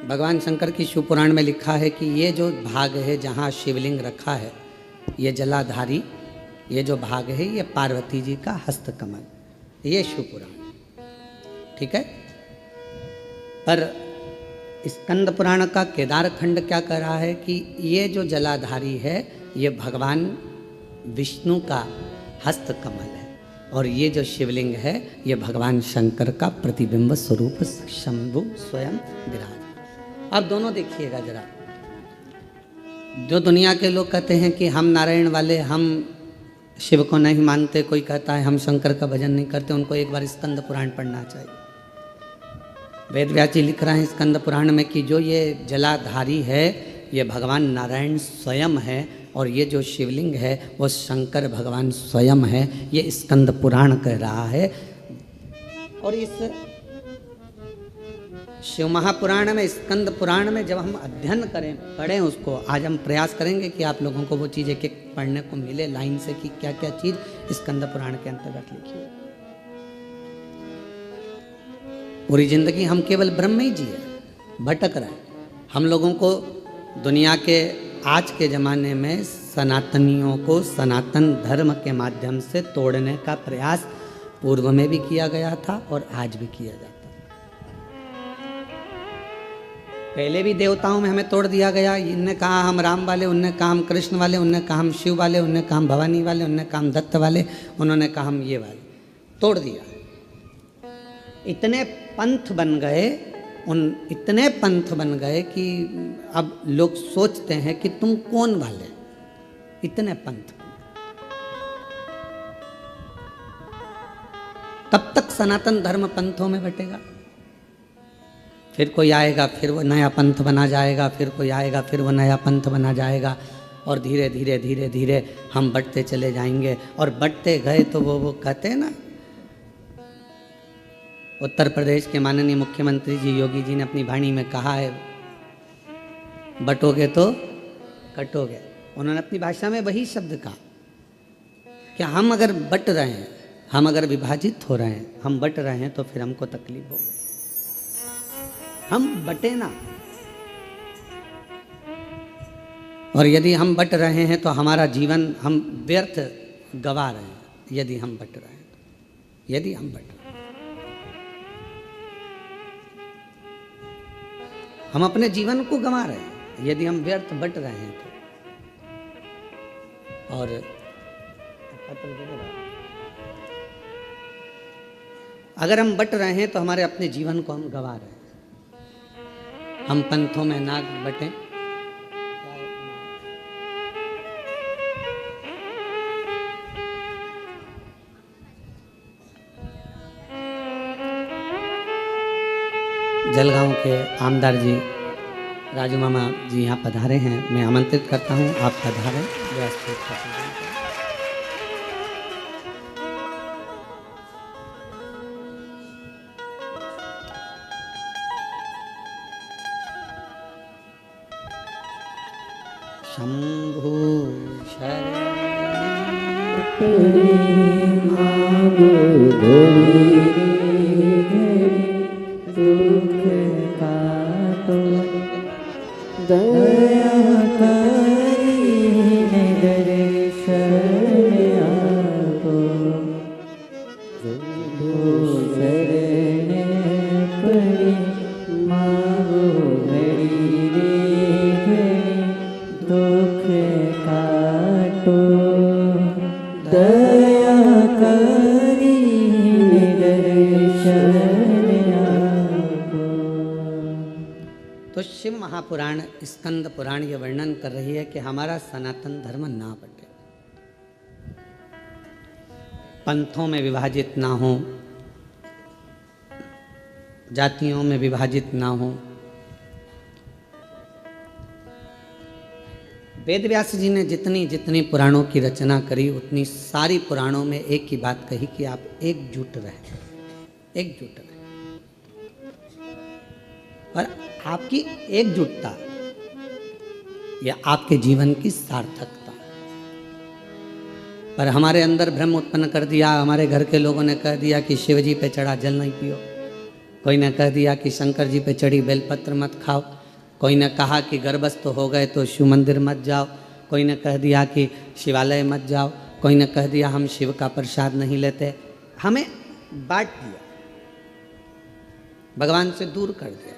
भगवान शंकर की शिव पुराण में लिखा है कि ये जो भाग है जहाँ शिवलिंग रखा है, ये जलाधारी, ये जो भाग है ये पार्वती जी का हस्त कमल, ये शिव पुराण, ठीक है। पर स्कंद पुराण का केदार खंड क्या कह रहा है कि ये जो जलाधारी है ये भगवान विष्णु का हस्त कमल है, और ये जो शिवलिंग है ये भगवान शंकर का प्रतिबिंब स्वरूप शंभु स्वयं विराज। अब दोनों देखिएगा जरा, जो दुनिया के लोग कहते हैं कि हम नारायण वाले, हम शिव को नहीं मानते, कोई कहता है हम शंकर का भजन नहीं करते, उनको एक बार स्कंद पुराण पढ़ना चाहिए। वेद व्यास जी लिख रहे हैं स्कंद पुराण में कि जो ये जलाधारी है ये भगवान नारायण स्वयं है, और ये जो शिवलिंग है वो शंकर भगवान स्वयं है, ये स्कंद पुराण कह रहा है। और इस शिव महापुराण में, स्कंद पुराण में जब हम अध्ययन करें, पढ़ें उसको, आज हम प्रयास करेंगे कि आप लोगों को वो चीज़ एक एक पढ़ने को मिले लाइन से कि क्या क्या चीज़ स्कंद पुराण के अंतर्गत लिखी है। पूरी जिंदगी हम केवल ब्रह्म ही जिए, भटक रहे हैं। हम लोगों को दुनिया के आज के ज़माने में सनातनियों को सनातन धर्म के माध्यम से तोड़ने का प्रयास पूर्व में भी किया गया था और आज भी किया जाता है। पहले भी देवताओं में हमें तोड़ दिया गया, इनने कहा हम राम वाले, उनने कहा हम कृष्ण वाले, उनने कहा हम शिव वाले, उनने कहा हम भवानी वाले, उनने कहा हम दत्त वाले, उन्होंने कहा हम ये वाले, तोड़ दिया। इतने पंथ बन गए, इतने पंथ बन गए कि अब लोग सोचते हैं कि तुम कौन वाले, इतने पंथ। तब तक सनातन धर्म पंथों में बटेगा, फिर कोई आएगा फिर वो नया पंथ बना जाएगा, फिर कोई आएगा फिर वो नया पंथ बना जाएगा, और धीरे धीरे धीरे धीरे हम बढ़ते चले जाएंगे। और बढ़ते गए तो वो कहते हैं ना, उत्तर प्रदेश के माननीय मुख्यमंत्री जी योगी जी ने अपनी वाणी में कहा है, बटोगे तो कटोगे। उन्होंने अपनी भाषा में वही शब्द कहा कि हम अगर बट रहे हैं, हम अगर विभाजित हो रहे हैं, हम बट रहे हैं तो फिर हमको तकलीफ होगी, हम बटे ना। और यदि हम बट रहे हैं तो हमारा जीवन हम व्यर्थ गवा रहे हैं, यदि हम बट रहे हैं तो, यदि हम बट रहे हैं, हम अपने जीवन को गंवा रहे हैं यदि हम व्यर्थ बट रहे हैं तो। और अगर हम बट रहे हैं तो हमारे अपने जीवन को हम गंवा रहे हैं। हम पंथों में ना बटें, जलगांव के आमदार जी राजू मामा जी यहाँ पधारे हैं, मैं आमंत्रित करता हूँ आप पधारें। शंभु महापुराण स्कंद पुराण ये वर्णन कर रही है कि हमारा सनातन धर्म ना बटे, पंथों में विभाजित ना हो, जातियों में विभाजित ना हो। वेद व्यास जी ने जितनी जितनी पुराणों की रचना करी, उतनी सारी पुराणों में एक ही बात कही कि आप एकजुट रहे, एकजुट रहे। और आपकी एकजुटता या आपके जीवन की सार्थकता। पर हमारे अंदर भ्रम उत्पन्न कर दिया, हमारे घर के लोगों ने कह दिया कि शिव जी पे चढ़ा जल नहीं पियो, कोई ने कह दिया कि शंकर जी पे चढ़ी बेलपत्र मत खाओ, कोई ने कहा कि गर्भस्थ हो गए तो शिव मंदिर मत जाओ, कोई ने कह दिया कि शिवालय मत जाओ, कोई ने कह दिया हम शिव का प्रसाद नहीं लेते। हमें बांट दिया, भगवान से दूर कर दिया।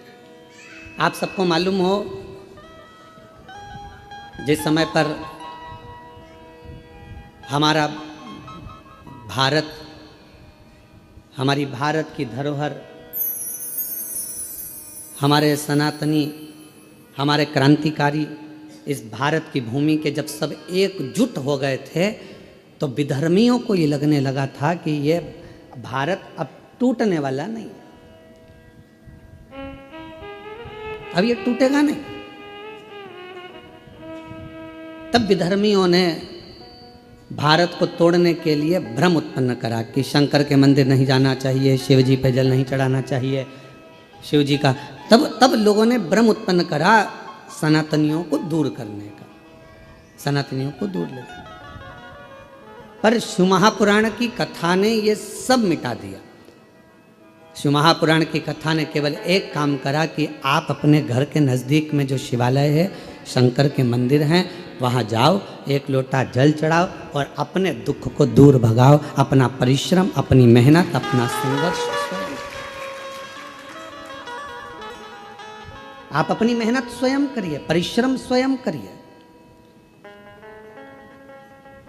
आप सबको मालूम हो, जिस समय पर हमारा भारत, हमारी भारत की धरोहर, हमारे सनातनी, हमारे क्रांतिकारी इस भारत की भूमि के जब सब एकजुट हो गए थे तो विधर्मियों को ये लगने लगा था कि ये भारत अब टूटने वाला नहीं, अब ये टूटेगा नहीं। तब विधर्मियों ने भारत को तोड़ने के लिए भ्रम उत्पन्न करा कि शंकर के मंदिर नहीं जाना चाहिए, शिव जी पे जल नहीं चढ़ाना चाहिए, शिव जी का तब लोगों ने भ्रम उत्पन्न करा सनातनियों को दूर करने का, सनातनियों को दूर ले जाने। पर शिव महापुराण की कथा ने ये सब मिटा दिया। शिव महापुराण की कथा ने केवल एक काम करा कि आप अपने घर के नज़दीक में जो शिवालय है, शंकर के मंदिर हैं, वहाँ जाओ, एक लोटा जल चढ़ाओ और अपने दुख को दूर भगाओ। अपना परिश्रम, अपनी मेहनत, अपना संघर्ष, आप अपनी मेहनत स्वयं करिए, परिश्रम स्वयं करिए।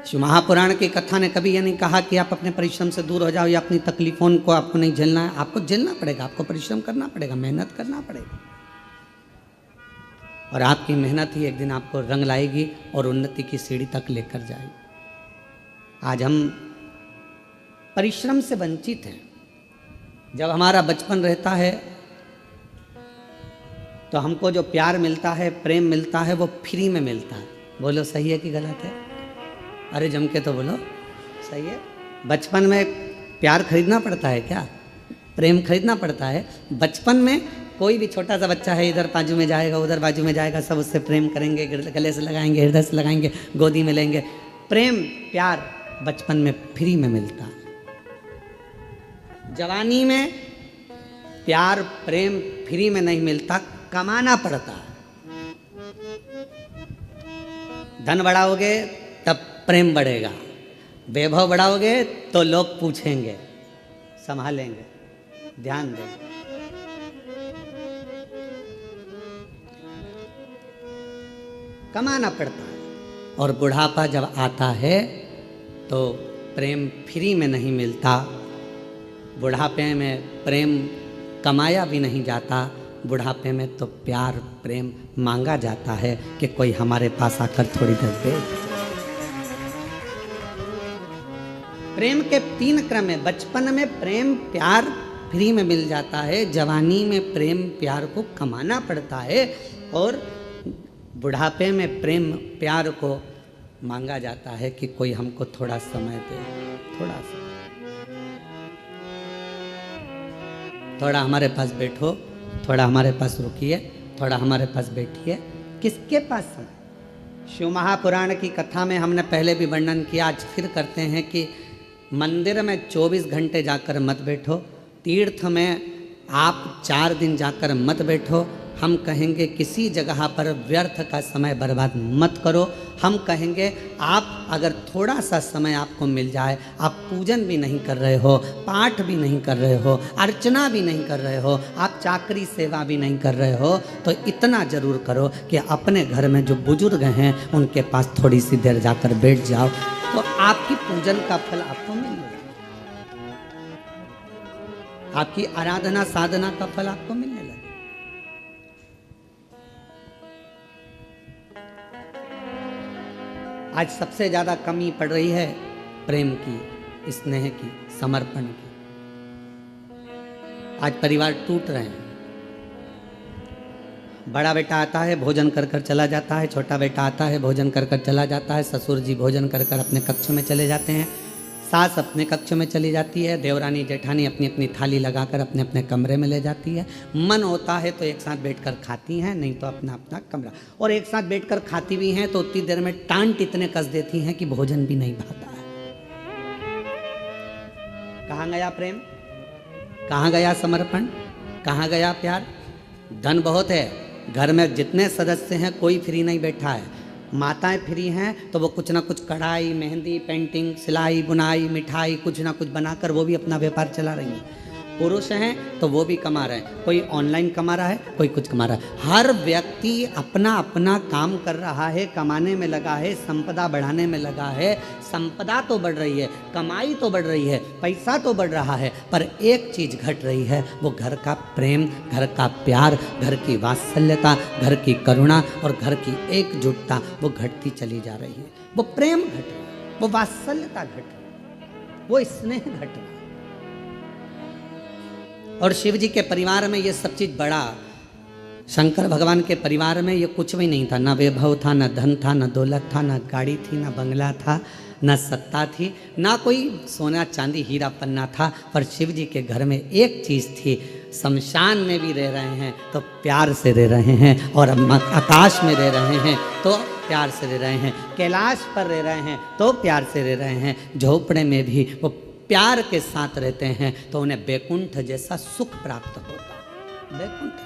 शिव महापुराण की कथा ने कभी ये नहीं कहा कि आप अपने परिश्रम से दूर हो जाओ या अपनी तकलीफों को आपको नहीं झेलना है। आपको झेलना पड़ेगा, आपको परिश्रम करना पड़ेगा, मेहनत करना पड़ेगा, और आपकी मेहनत ही एक दिन आपको रंग लाएगी और उन्नति की सीढ़ी तक लेकर जाएगी। आज हम परिश्रम से वंचित हैं। जब हमारा बचपन रहता है तो हमको जो प्यार मिलता है, प्रेम मिलता है, वो फ्री में मिलता है। बोलो सही है कि गलत है? अरे जम के तो बोलो सही है। बचपन में प्यार खरीदना पड़ता है क्या? प्रेम खरीदना पड़ता है? बचपन में कोई भी छोटा सा बच्चा है, इधर बाजू में जाएगा, उधर बाजू में जाएगा, सब उससे प्रेम करेंगे, गले से लगाएंगे, हृदय से लगाएंगे, गोदी में लेंगे। प्रेम, प्यार बचपन में फ्री में मिलता है। जवानी में प्यार, प्रेम फ्री में नहीं मिलता, कमाना पड़ता है। धन बढ़ाओगे तब प्रेम बढ़ेगा, वैभव बढ़ाओगे तो लोग पूछेंगे, संभालेंगे, ध्यान देंगे। कमाना पड़ता है। और बुढ़ापा जब आता है तो प्रेम फ्री में नहीं मिलता। बुढ़ापे में प्रेम कमाया भी नहीं जाता। बुढ़ापे में तो प्यार, प्रेम मांगा जाता है कि कोई हमारे पास आकर थोड़ी देर दे। प्रेम के 3 क्रम है। बचपन में प्रेम प्यार फ्री में मिल जाता है, जवानी में प्रेम प्यार को कमाना पड़ता है, और बुढ़ापे में प्रेम प्यार को मांगा जाता है कि कोई हमको थोड़ा समय दे, थोड़ा हमारे पास बैठो, थोड़ा हमारे पास रुकिए, थोड़ा हमारे पास बैठिए। किसके पास समय? शिव महापुराण की कथा में हमने पहले भी वर्णन किया, आज फिर करते हैं कि मंदिर में 24 घंटे जाकर मत बैठो, तीर्थ में आप 4 दिन जाकर मत बैठो। हम कहेंगे किसी जगह पर व्यर्थ का समय बर्बाद मत करो। हम कहेंगे आप अगर थोड़ा सा समय आपको मिल जाए, आप पूजन भी नहीं कर रहे हो, पाठ भी नहीं कर रहे हो, अर्चना भी नहीं कर रहे हो, आप चाकरी सेवा भी नहीं कर रहे हो, तो इतना जरूर करो कि अपने घर में जो बुजुर्ग हैं उनके पास थोड़ी सी देर जाकर बैठ जाओ, तो आपकी पूजन का फल आपको मिल जाएगा, आपकी आराधना साधना का फल आपको मिलने लगेगा। आज सबसे ज़्यादा कमी पड़ रही है प्रेम की, स्नेह की, समर्पण की। आज परिवार टूट रहे हैं। बड़ा बेटा आता है, भोजन कर कर चला जाता है, छोटा बेटा आता है, भोजन कर कर चला जाता है, ससुर जी भोजन कर कर अपने कक्ष में चले जाते हैं, सास अपने कक्ष में चली जाती है, देवरानी जेठानी अपनी अपनी थाली लगाकर अपने अपने कमरे में ले जाती है। मन होता है तो एक साथ बैठकर खाती हैं, नहीं तो अपना अपना कमरा। और एक साथ बैठकर खाती भी हैं तो उतनी देर में टांट इतने कस देती हैं कि भोजन भी नहीं भाता है। कहाँ गया प्रेम? कहाँ गया समर्पण? कहाँ गया प्यार? धन बहुत है, घर में जितने सदस्य हैं कोई फ्री नहीं बैठा है। माताएं फ्री हैं तो वो कुछ ना कुछ कढ़ाई, मेहंदी, पेंटिंग, सिलाई, बुनाई, मिठाई कुछ ना कुछ बनाकर वो भी अपना व्यापार चला रही हैं। पुरुष हैं तो वो भी कमा रहे हैं, कोई ऑनलाइन कमा रहा है, कोई कुछ कमा रहा है। हर व्यक्ति अपना अपना काम कर रहा है, कमाने में लगा है, संपदा बढ़ाने में लगा है। संपदा तो बढ़ रही है, कमाई तो बढ़ रही है, पैसा तो बढ़ रहा है, पर एक चीज़ घट रही है, वो घर का प्रेम, घर का प्यार, घर की वात्सल्यता, घर की करुणा और घर की एकजुटता वो घटती चली जा रही है। वो प्रेम घट रहा है, वो वात्सल्यता घट रही है, वो स्नेह घट रहा है। और शिव जी के परिवार में ये सब चीज़ बड़ा, शंकर भगवान के परिवार में ये कुछ भी नहीं था। ना वैभव था, ना धन था, ना दौलत था, ना गाड़ी थी, ना बंगला था, ना सत्ता थी, ना कोई सोना चांदी हीरा पन्ना था। पर शिव जी के घर में एक चीज़ थी, शमशान में भी रह रहे हैं तो प्यार से रह रहे हैं, और आकाश में रह रहे हैं तो प्यार से रह रहे हैं, कैलाश पर रह रहे हैं तो प्यार से रह रहे हैं, झोपड़े में भी वो प्यार के साथ रहते हैं तो उन्हें बैकुंठ जैसा सुख प्राप्त होता है। बैकुंठ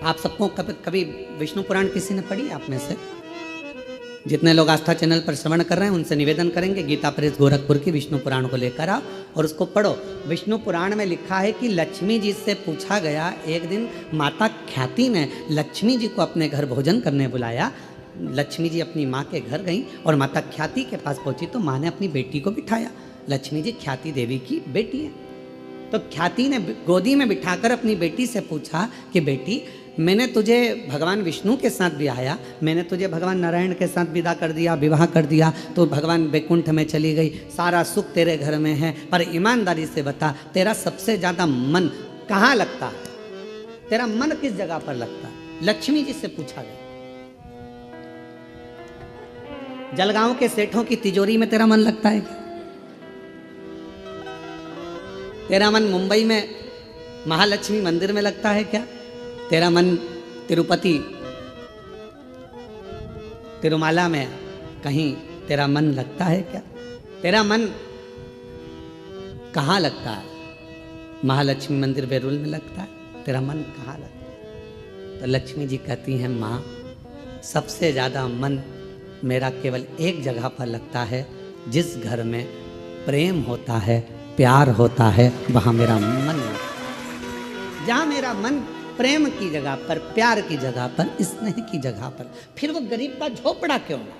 आप सबको कभी विष्णु पुराण किसी ने पढ़ी आप में से? जितने लोग आस्था चैनल पर श्रवण कर रहे हैं उनसे निवेदन करेंगे गीता प्रेस गोरखपुर की विष्णु पुराण को लेकर आओ और उसको पढ़ो। विष्णु पुराण में लिखा है कि लक्ष्मी जी से पूछा गया, एक दिन माता ख्याति ने लक्ष्मी जी को अपने घर भोजन करने बुलाया। लक्ष्मी जी अपनी माँ के घर गई और माता ख्याति के पास पहुंची तो माँ ने अपनी बेटी को बिठाया। लक्ष्मी जी ख्याति देवी की बेटी है, तो ख्याति ने गोदी में बिठाकर अपनी बेटी से पूछा कि बेटी, मैंने तुझे भगवान विष्णु के साथ ब्याया, मैंने तुझे भगवान नारायण के साथ विदा कर दिया, विवाह कर दिया, तो भगवान बैकुंठ में चली गई, सारा सुख तेरे घर में है, पर ईमानदारी से बता तेरा सबसे ज़्यादा मन कहाँ लगता है? तेरा मन किस जगह पर लगता है? लक्ष्मी जी से पूछा गया। जलगांव के सेठों की तिजोरी में तेरा मन लगता है क्या? तेरा मन मुंबई में महालक्ष्मी मंदिर में लगता है क्या? तेरा मन तिरुपति तिरुमाला में कहीं तेरा मन लगता है क्या? तेरा मन कहाँ लगता है? महालक्ष्मी मंदिर बेरुल में लगता है? तेरा मन कहाँ लगता है? तो लक्ष्मी जी कहती हैं, माँ सबसे ज़्यादा मन मेरा केवल एक जगह पर लगता है, जिस घर में प्रेम होता है, प्यार होता है, वहाँ मेरा मन लगता है। जहाँ मेरा मन प्रेम की जगह पर, प्यार की जगह पर, स्नेह की जगह पर, फिर वो गरीब का झोपड़ा क्यों ना?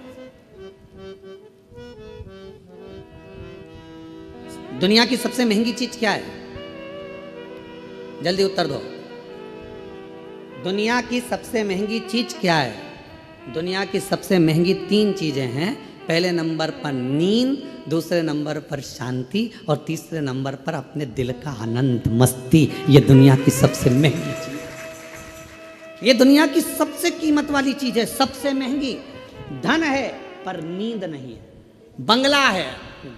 दुनिया की सबसे महंगी चीज क्या है? जल्दी उत्तर दो। दुनिया की सबसे महंगी चीज क्या है? दुनिया की सबसे महंगी 3 चीजें हैं। पहले नंबर पर नींद, दूसरे नंबर पर शांति और तीसरे नंबर पर अपने दिल का आनंद, मस्ती। ये दुनिया की सबसे महंगी चीज है। ये दुनिया की सबसे कीमत वाली चीज है, सबसे महंगी। धन है पर नींद नहीं है, बंगला है,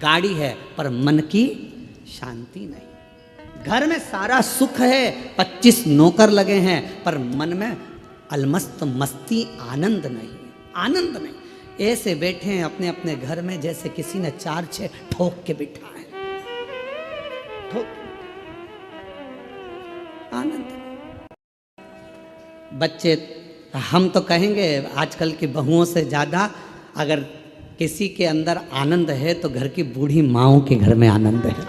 गाड़ी है, पर मन की शांति नहीं। घर में सारा सुख है, 25 नौकर लगे हैं, पर मन में अलमस्त मस्ती, आनंद नहीं, आनंद नहीं। ऐसे बैठे हैं अपने अपने घर में जैसे किसी ने 4-6 ठोक के बिठा है, ठोक। आनंद। बच्चे, हम तो कहेंगे आजकल की बहुओं से ज़्यादा अगर किसी के अंदर आनंद है तो घर की बूढ़ी माँओं के घर में आनंद है।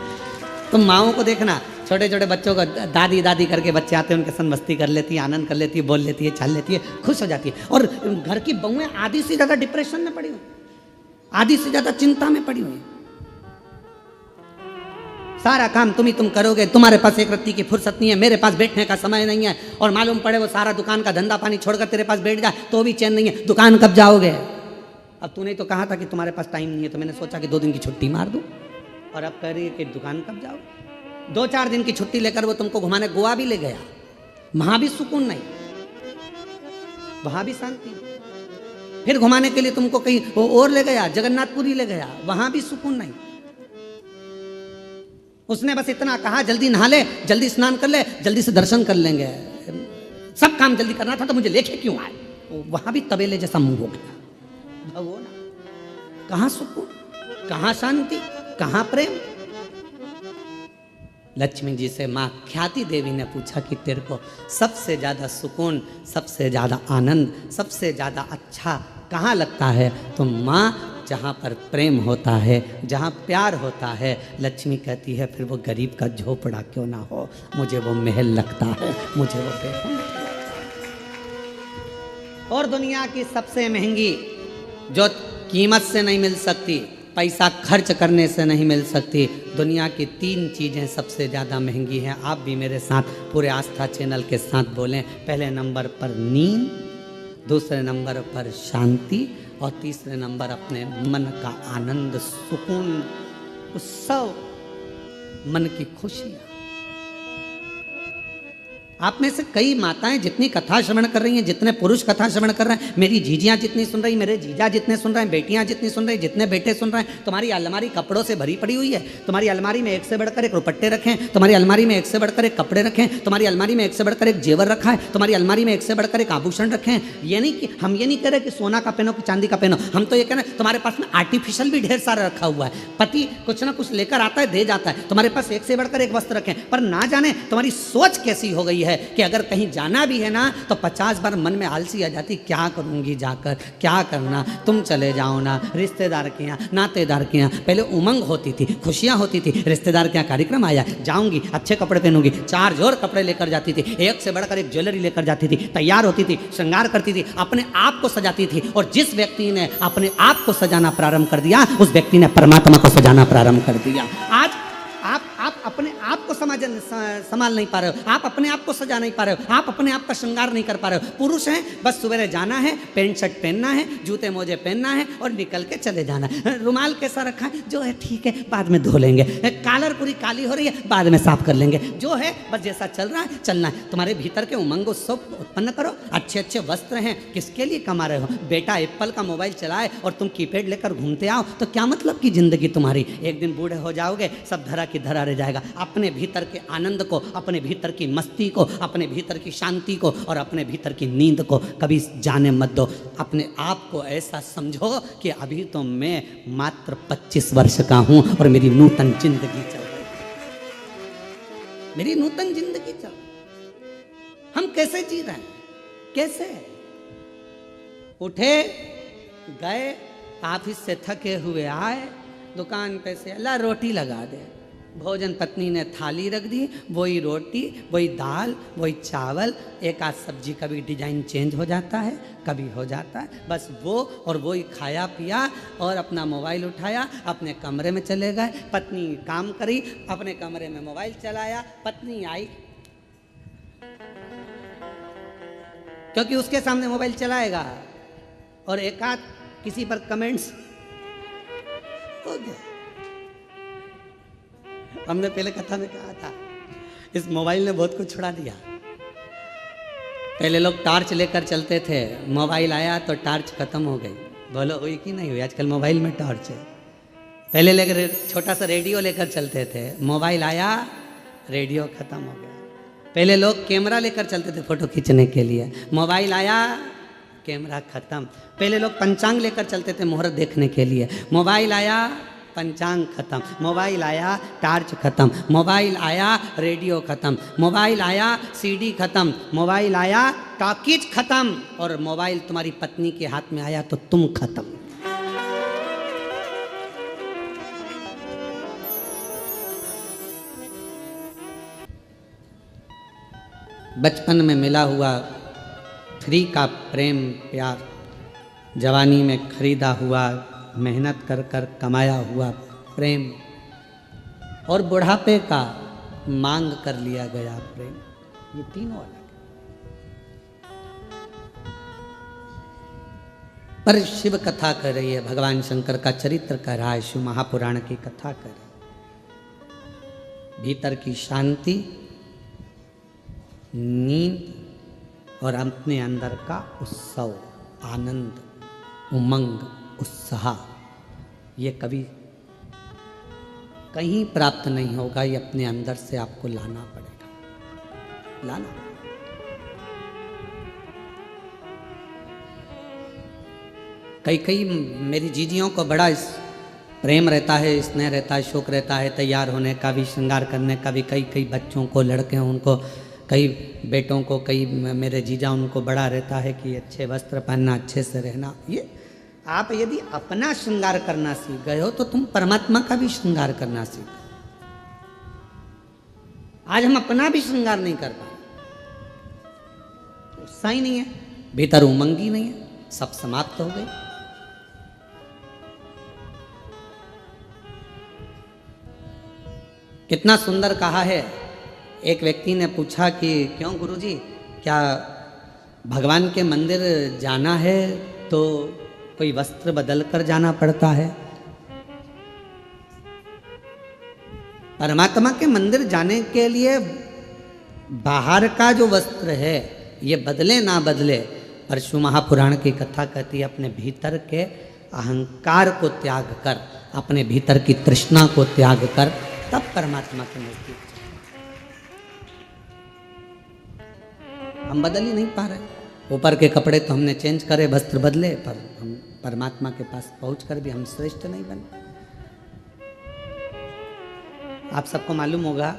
तो माँओं को देखना, छोटे छोटे बच्चों को दादी दादी करके बच्चे आते हैं, उनके संग मस्ती कर लेती है, आनंद कर लेती है, बोल लेती है, चल लेती है, खुश हो जाती है। और घर की बहुएं आधी से ज़्यादा डिप्रेशन में पड़ी हुई, आधी से ज़्यादा चिंता में पड़ी हुई। सारा काम तुम करोगे, तुम्हारे पास एक रत्ती की फुर्सत नहीं है, मेरे पास बैठने का समय नहीं है, और मालूम पड़े वो सारा दुकान का धंधा पानी छोड़कर तेरे पास बैठ जाए तो भी चैन नहीं है। दुकान कब जाओगे? अब तूने तो कहा था कि तुम्हारे पास टाइम नहीं है, तो मैंने सोचा कि 2 दिन की छुट्टी मार दूं, और अब कह रही है कि दुकान कब जाओगे? 2-4 दिन की छुट्टी लेकर वो तुमको घुमाने गोवा भी ले गया, वहां भी सुकून नहीं, वहां भी शांति। फिर घुमाने के लिए तुमको कहीं और ले गया, जगन्नाथपुरी ले गया, वहां भी सुकून नहीं। उसने बस इतना कहा, जल्दी नहा ले, जल्दी स्नान कर ले, जल्दी से दर्शन कर लेंगे, सब काम जल्दी करना था, तो मुझे लेके क्यों आए? वहां भी तबेले जैसा मुंह हो गया। भगवान कहाँ सुकून? कहाँ शांति, कहाँ प्रेम। लक्ष्मी जी से माँ ख्याति देवी ने पूछा कि तेरे को सबसे ज़्यादा सुकून, सबसे ज़्यादा आनंद, सबसे ज़्यादा अच्छा कहाँ लगता है? तो माँ, जहाँ पर प्रेम होता है, जहाँ प्यार होता है, लक्ष्मी कहती है फिर वो गरीब का झोपड़ा क्यों ना हो, मुझे वो महल लगता है, मुझे वो बेहद लगता है। और दुनिया की सबसे महंगी, जो कीमत से नहीं मिल सकती, पैसा खर्च करने से नहीं मिल सकती, दुनिया की 3 चीज़ें सबसे ज़्यादा महंगी हैं। आप भी मेरे साथ पूरे आस्था चैनल के साथ बोलें। पहले नंबर पर नींद, दूसरे नंबर पर शांति, और तीसरे नंबर अपने मन का आनंद, सुकून, उत्सव, मन की खुशियाँ। आप में से कई माताएं जितनी कथा श्रवण कर रही हैं, जितने पुरुष कथा श्रवण कर रहे हैं, मेरी जीजियां जितनी सुन रही, मेरे जीजा जितने सुन रहे हैं, बेटियां जितनी सुन रही, जितने बेटे सुन रहे हैं, तुम्हारी अलमारी कपड़ों से भरी पड़ी हुई है। तुम्हारी अलमारी में एक से बढ़कर एक रुपट्टे रखें, तुम्हारी अलमारी में एक से बढ़कर एक कपड़े रखें, तुम्हारी अलमारी में एक से बढ़कर एक जेवर रखा है, तुम्हारी अलमारी में एक से बढ़कर एक आभूषण रखें। ये नहीं कि हम ये नहीं कह रहे कि सोना का पहनो कि चांदी का पहनो, हम तो ये कह रहे हैं तुम्हारे पास में आर्टिफिशियल भी ढेर सारा रखा हुआ है। पति कुछ ना कुछ लेकर आता है, दे जाता है, तुम्हारे पास एक से बढ़कर एक वस्त्र रखें, पर ना जाने तुम्हारी सोच कैसी हो गई है कि अगर कहीं जाना भी है ना तो 50 बार मन में आलसी आ जाती, क्या करूंगी जाकर, क्या करना, तुम चले जाओ ना, रिश्तेदार के यहाँ, नातेदार के यहाँ। पहले उमंग होती थी, खुशियाँ होती थी, रिश्तेदार के यहाँ कार्यक्रम आया, जाऊंगी, अच्छे कपड़े पहनूंगी, 4 जोर कपड़े लेकर जाती थी, एक से बढ़कर एक ज्वेलरी लेकर जाती थी, तैयार होती थी, श्रृंगार करती थी, अपने आप को सजाती थी। और जिस व्यक्ति ने अपने आप को सजाना प्रारंभ कर दिया, उस व्यक्ति ने परमात्मा को सजाना प्रारंभ कर दिया। आज आप अपने आप को संभाल नहीं पा रहे हो, आप अपने आप को सजा नहीं पा रहे हो, आप अपने आप का श्रृंगार नहीं कर पा रहे हो। पुरुष हैं, बस सवेरे जाना है, पैंट शर्ट पहनना है, जूते मोजे पहनना है और निकल के चले जाना है। रुमाल कैसा रखा है, जो है ठीक है, बाद में धो लेंगे। कॉलर पूरी काली हो रही है, बाद में साफ कर लेंगे। जो है बस जैसा चल रहा है चलना है। तुम्हारे भीतर के उमंग उत्सव उत्पन्न करो। अच्छे अच्छे वस्त्र हैं, किसके लिए कमा रहे हो? बेटा एप्पल का मोबाइल चलाए और तुम कीपैड लेकर घूमते आओ तो क्या मतलब की जिंदगी तुम्हारी? एक दिन बूढ़े हो जाओगे, सब धरा की धरा रह जाएगा। अपने भीतर के आनंद को, अपने भीतर की मस्ती को, अपने भीतर की शांति को और अपने भीतर की नींद को कभी जाने मत दो। अपने आप को ऐसा समझो कि अभी तो मैं मात्र 25 वर्ष का हूं और मेरी नूतन जिंदगी चल रही है, मेरी नूतन जिंदगी चल रही। हम कैसे जी रहे हैं? कैसे? उठे, गए, ऑफिस से थके हुए आए, दुकान पे से अल्लाह रोटी लगा दे, भोजन पत्नी ने थाली रख दी, वही रोटी, वही दाल, वही चावल, एक आध सब्जी, कभी डिजाइन चेंज हो जाता है, कभी हो जाता है, बस वो और वही खाया पिया और अपना मोबाइल उठाया, अपने कमरे में चले गए। पत्नी काम करी, अपने कमरे में मोबाइल चलाया, पत्नी आई क्योंकि उसके सामने मोबाइल चलाएगा और एक आध किसी पर कमेंट्स हो गया। हमने पहले कथा में कहा था, इस मोबाइल ने बहुत कुछ छुड़ा दिया। पहले लोग टॉर्च लेकर चलते थे, मोबाइल आया तो टॉर्च खत्म हो गई। बोलो हुई कि नहीं हुई? आजकल मोबाइल में टॉर्च है। पहले लेकर छोटा सा रेडियो लेकर चलते थे, मोबाइल आया, रेडियो खत्म हो गया। पहले लोग कैमरा लेकर चलते थे फोटो खींचने के लिए, मोबाइल आया, कैमरा खत्म। पहले लोग पंचांग लेकर चलते थे मुहूर्त देखने के लिए, मोबाइल आया, पंचांग खत्म। मोबाइल आया, टार्च खत्म। मोबाइल आया, रेडियो खत्म। मोबाइल आया, सीडी खत्म। मोबाइल आया, टॉकीज खत्म। और मोबाइल तुम्हारी पत्नी के हाथ में आया तो तुम खत्म। बचपन में मिला हुआ फ्री का प्रेम प्यार, जवानी में खरीदा हुआ, मेहनत कर कर कमाया हुआ प्रेम, और बुढ़ापे का मांग कर लिया गया प्रेम, ये तीनों अलग है। पर शिव कथा कर रही है, भगवान शंकर का चरित्र कर रहा है, शिव महापुराण की कथा कर रही है। भीतर की शांति, नींद और अपने अंदर का उत्सव, आनंद, उमंग, उत्साह, ये कभी कहीं प्राप्त नहीं होगा। ये अपने अंदर से आपको लाना पड़ेगा, लाना। कई मेरी जीजियों को बड़ा प्रेम रहता है, स्नेह रहता है, शौक रहता है, तैयार होने का भी, श्रृंगार करने का भी। कई कई बच्चों को, लड़के हैं उनको, कई बेटों को, कई मेरे जीजा उनको बड़ा रहता है कि अच्छे वस्त्र पहनना, अच्छे से रहना। ये आप यदि अपना श्रृंगार करना सीख गए हो तो तुम परमात्मा का भी श्रृंगार करना सीख। आज हम अपना भी श्रृंगार नहीं कर पाए, उत्साह ही नहीं है, भीतर उमंग ही नहीं है, सब समाप्त हो गए। कितना सुंदर कहा है। एक व्यक्ति ने पूछा कि क्यों गुरुजी, क्या भगवान के मंदिर जाना है तो कोई वस्त्र बदल कर जाना पड़ता है? परमात्मा के मंदिर जाने के लिए बाहर का जो वस्त्र है ये बदले ना बदले, परशु महापुराण की कथा कहती है अपने भीतर के अहंकार को त्याग कर, अपने भीतर की तृष्णा को त्याग कर, तब परमात्मा के नजदीक। हम बदल ही नहीं पा रहे। ऊपर के कपड़े तो हमने चेंज करे, वस्त्र बदले, पर हम परमात्मा के पास पहुंचकर भी हम श्रेष्ठ नहीं बने। आप सबको मालूम होगा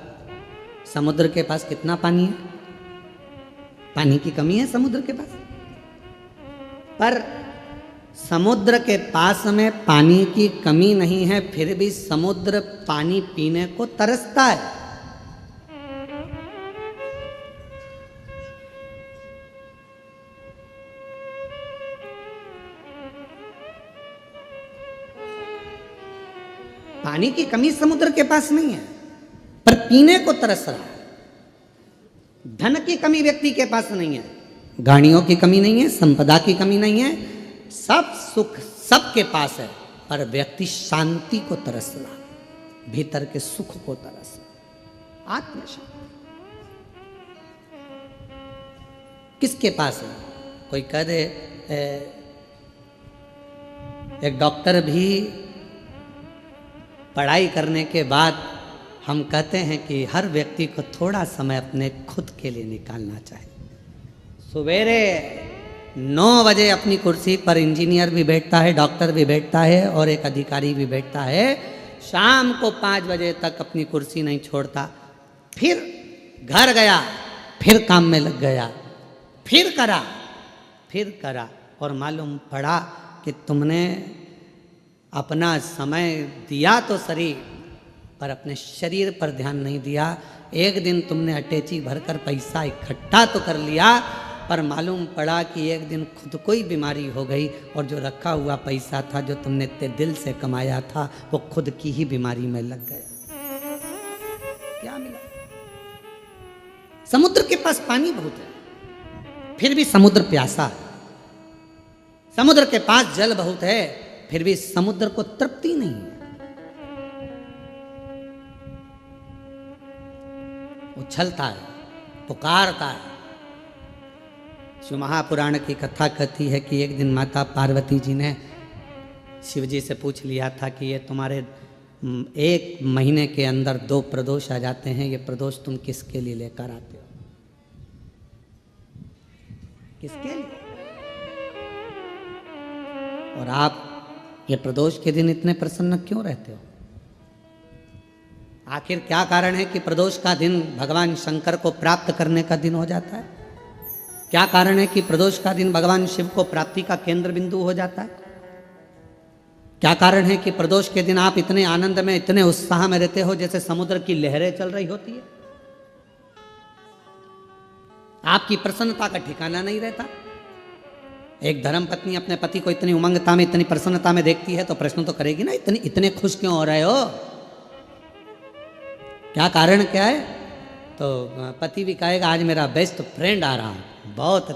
समुद्र के पास कितना पानी है, पानी की कमी है समुद्र के पास, पर समुद्र के पास में पानी की कमी नहीं है, फिर भी समुद्र पानी पीने को तरसता है। पानी की कमी समुद्र के पास नहीं है, पर पीने को तरस रहा है। धन की कमी व्यक्ति के पास नहीं है, गाड़ियों की कमी नहीं है, संपदा की कमी नहीं है, सब सुख सबके पास है, पर व्यक्ति शांति को तरस रहा, भीतर के सुख को तरस रहा, आत्म शांति। किसके पास है? कोई कह दे एक डॉक्टर भी पढ़ाई करने के बाद हम कहते हैं कि हर व्यक्ति को थोड़ा समय अपने खुद के लिए निकालना चाहिए। सवेरे 9 बजे अपनी कुर्सी पर इंजीनियर भी बैठता है, डॉक्टर भी बैठता है और एक अधिकारी भी बैठता है, शाम को 5 बजे तक अपनी कुर्सी नहीं छोड़ता, फिर घर गया, फिर काम में लग गया, फिर करा और मालूम पड़ा कि तुमने अपना समय दिया तो शरीर पर, अपने शरीर पर ध्यान नहीं दिया। एक दिन तुमने अटैची भरकर पैसा इकट्ठा तो कर लिया, पर मालूम पड़ा कि एक दिन खुद को ही बीमारी हो गई और जो रखा हुआ पैसा था, जो तुमने इतने दिल से कमाया था, वो खुद की ही बीमारी में लग गया। क्या मिला? समुद्र के पास पानी बहुत है, फिर भी समुद्र प्यासा है। समुद्र के पास जल बहुत है, फिर भी समुद्र को तृप्ति नहीं है। उछलता है, पुकारता है। शिव महापुराण की कथा कहती है कि एक दिन माता पार्वती जी ने शिव जी से पूछ लिया था कि ये तुम्हारे 1 महीने के अंदर 2 प्रदोष आ जाते हैं, ये प्रदोष तुम किसके लिए लेकर आते हो? किसके लिए? और आप ये प्रदोष के दिन इतने प्रसन्न क्यों रहते हो? आखिर क्या कारण है कि प्रदोष का दिन भगवान शंकर को प्राप्त करने का दिन हो जाता है? क्या कारण है कि प्रदोष का दिन भगवान शिव को प्राप्ति का केंद्र बिंदु हो जाता है? क्या कारण है कि प्रदोष के दिन आप इतने आनंद में, इतने उत्साह में रहते हो जैसे समुद्र की लहरें चल रही होती है? आपकी प्रसन्नता का ठिकाना नहीं रहता। एक धर्मपत्नी अपने पति को इतनी उमंगता में, इतनी प्रसन्नता में देखती है तो प्रश्न तो करेगी ना, इतने खुश क्यों हो रहे हो? क्या कारण क्या है? तो पति भी कहेगा आज मेरा बेस्ट फ्रेंड आ रहा है, बहुत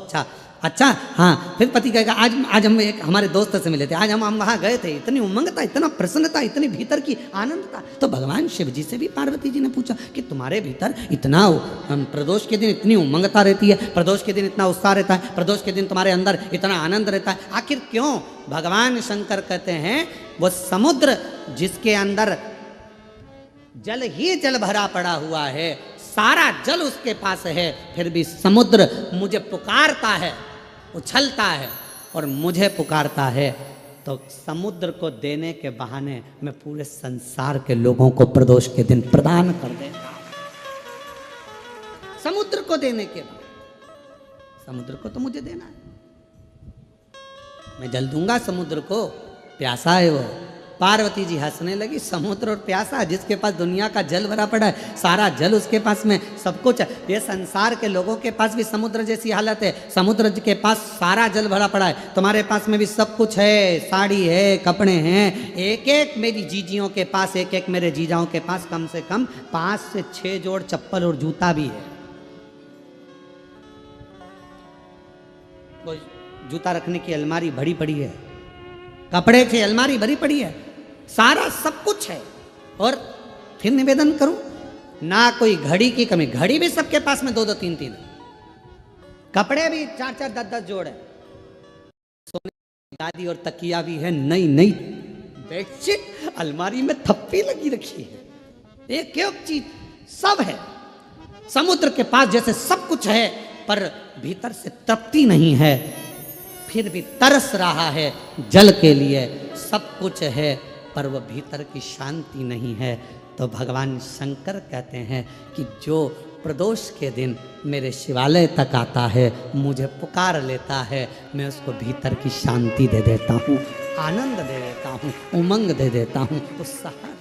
अच्छा, हाँ। फिर पति कहेगा आज हम एक हमारे दोस्त से मिले थे, आज हम वहाँ गए थे, इतनी उमंगता, इतना प्रसन्नता, इतनी भीतर की आनंदता। तो भगवान शिव जी से भी पार्वती जी ने पूछा कि तुम्हारे भीतर इतना प्रदोष के दिन इतनी उमंगता रहती है, प्रदोष के दिन इतना उत्साह रहता है, प्रदोष के दिन तुम्हारे अंदर इतना आनंद रहता है, आखिर क्यों? भगवान शंकर कहते हैं वो समुद्र जिसके अंदर जल ही जल भरा पड़ा हुआ है, सारा जल उसके पास है, फिर भी समुद्र मुझे पुकारता है, उछलता है और मुझे पुकारता है। तो समुद्र को देने के बहाने मैं पूरे संसार के लोगों को प्रदोष के दिन प्रदान कर देता हूं। समुद्र को देने के बाद समुद्र को तो मुझे देना है, मैं जल दूंगा समुद्र को, प्यासा है वो। पार्वती जी हंसने लगी, समुद्र और प्यासा, जिसके पास दुनिया का जल भरा पड़ा है, सारा जल उसके पास में सब कुछ है। ये संसार के लोगों के पास भी समुद्र जैसी हालत है, समुद्र के पास सारा जल भरा पड़ा है, तुम्हारे पास में भी सब कुछ है, साड़ी है, कपड़े हैं, एक एक मेरी जीजियों के पास, एक एक मेरे जीजाओं के पास कम से कम 5 से 6 जोड़ चप्पल और जूता भी है। वो जूता रखने की अलमारी भरी पड़ी है, कपड़े की अलमारी भरी पड़ी है, सारा सब कुछ है। और फिर निवेदन करूं, ना कोई घड़ी की कमी, घड़ी भी सबके पास में 2-2 3-3 है, कपड़े भी 4-4 10-10 जोड़ है, सोने की गादी और तकिया भी है, नई नई बेडशीट अलमारी में थप्पी लगी रखी है, एक एक चीज सब है। समुद्र के पास जैसे सब कुछ है पर भीतर से तृप्ति नहीं है, फिर भी तरस रहा है जल के लिए, सब कुछ है पर वह भीतर की शांति नहीं है। तो भगवान शंकर कहते हैं कि जो प्रदोष के दिन मेरे शिवालय तक आता है, मुझे पुकार लेता है, मैं उसको भीतर की शांति दे देता हूँ, आनंद दे देता हूँ, उमंग दे देता हूँ, उत्साह दे देता हूँ।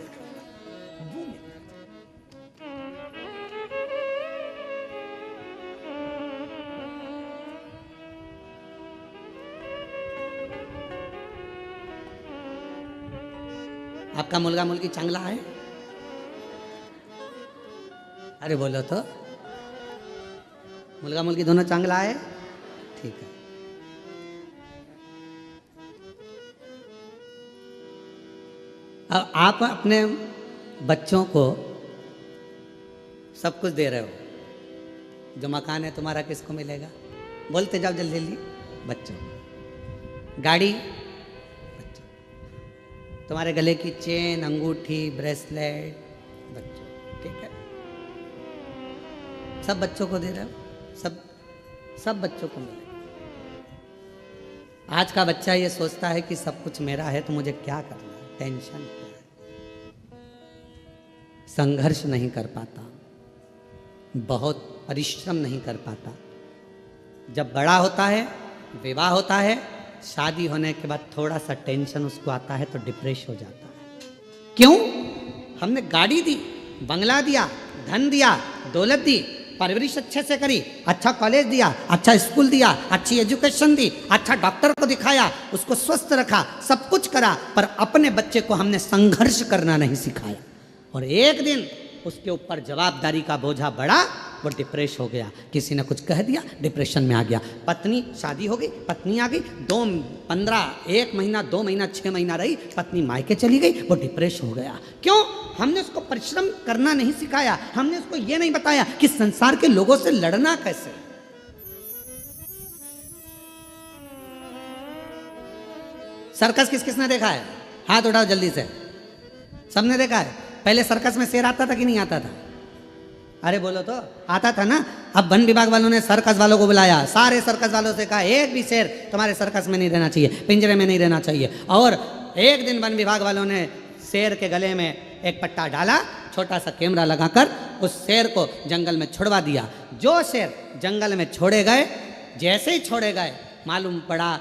आपका मुलगा मुलगी चांगला है? अरे बोलो तो, मुलगा मुलगी दोनों चांगला है? ठीक है। अब आप अपने बच्चों को सब कुछ दे रहे हो, जो मकान है तुम्हारा किसको मिलेगा? बोलते जाओ जल्दी जल्दी। बच्चों, गाड़ी बच्चों, तुम्हारे गले की चेन, अंगूठी, ब्रेसलेट बच्चों, ठीक है, सब बच्चों को दे रहे हो, सब बच्चों को मिलेगा। आज का बच्चा ये सोचता है कि सब कुछ मेरा है तो मुझे क्या करना है, टेंशन क्या है, संघर्ष नहीं कर पाता, बहुत परिश्रम नहीं कर पाता। जब बड़ा होता है, विवाह होता है, शादी होने के बाद थोड़ा सा टेंशन उसको आता है तो डिप्रेस हो जाता है। क्यों? हमने गाड़ी दी, बंगला दिया, धन दिया, दौलत दी, परवरिश अच्छे से करी, अच्छा कॉलेज दिया, अच्छा स्कूल दिया, अच्छी एजुकेशन दी, अच्छा डॉक्टर को दिखाया, उसको स्वस्थ रखा, सब कुछ करा, पर अपने बच्चे को हमने संघर्ष करना नहीं सिखाया। और एक दिन उसके ऊपर जवाबदारी का बोझा बढ़ा, वो डिप्रेस हो गया, किसी ने कुछ कह दिया, डिप्रेशन में आ गया। पत्नी, शादी हो गई, पत्नी आ गई, 1 महीना 2 महीना 6 महीना रही, पत्नी मायके चली गई, वो डिप्रेस हो गया। क्यों? हमने उसको परिश्रम करना नहीं सिखाया, हमने उसको ये नहीं बताया कि संसार के लोगों से लड़ना कैसे। सर्कस किस किसने देखा है? हाथ उठाओ जल्दी से। सबने देखा है? पहले सर्कस में शेर आता था कि नहीं आता था? अरे बोलो तो, आता था ना। अब वन विभाग वालों ने सर्कस वालों को बुलाया, सारे सर्कस वालों से कहा एक भी शेर तुम्हारे सर्कस में नहीं रहना चाहिए, पिंजरे में नहीं रहना चाहिए। और एक दिन वन विभाग वालों ने शेर के गले में एक पट्टा डाला, छोटा सा कैमरा लगाकर उस शेर को जंगल में छुड़वा दिया। जो शेर जंगल में छोड़े गए, जैसे ही छोड़े गए, मालूम पड़ा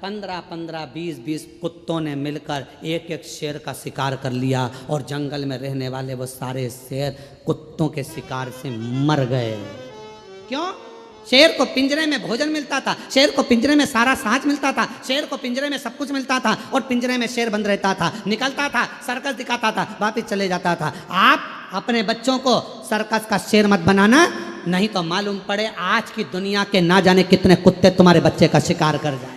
15-15, 20-20 कुत्तों ने मिलकर एक एक शेर का शिकार कर लिया, और जंगल में रहने वाले वो सारे शेर कुत्तों के शिकार से मर गए। क्यों? शेर को पिंजरे में भोजन मिलता था, शेर को पिंजरे में सारा साँच मिलता था, शेर को पिंजरे में सब कुछ मिलता था, और पिंजरे में शेर बंद रहता था, निकलता था, सर्कस दिखाता था, वापिस चले जाता था। आप अपने बच्चों को सर्कस का शेर मत बनाना, नहीं तो मालूम पड़े आज की दुनिया के ना जाने कितने कुत्ते तुम्हारे बच्चे का शिकार कर जाए।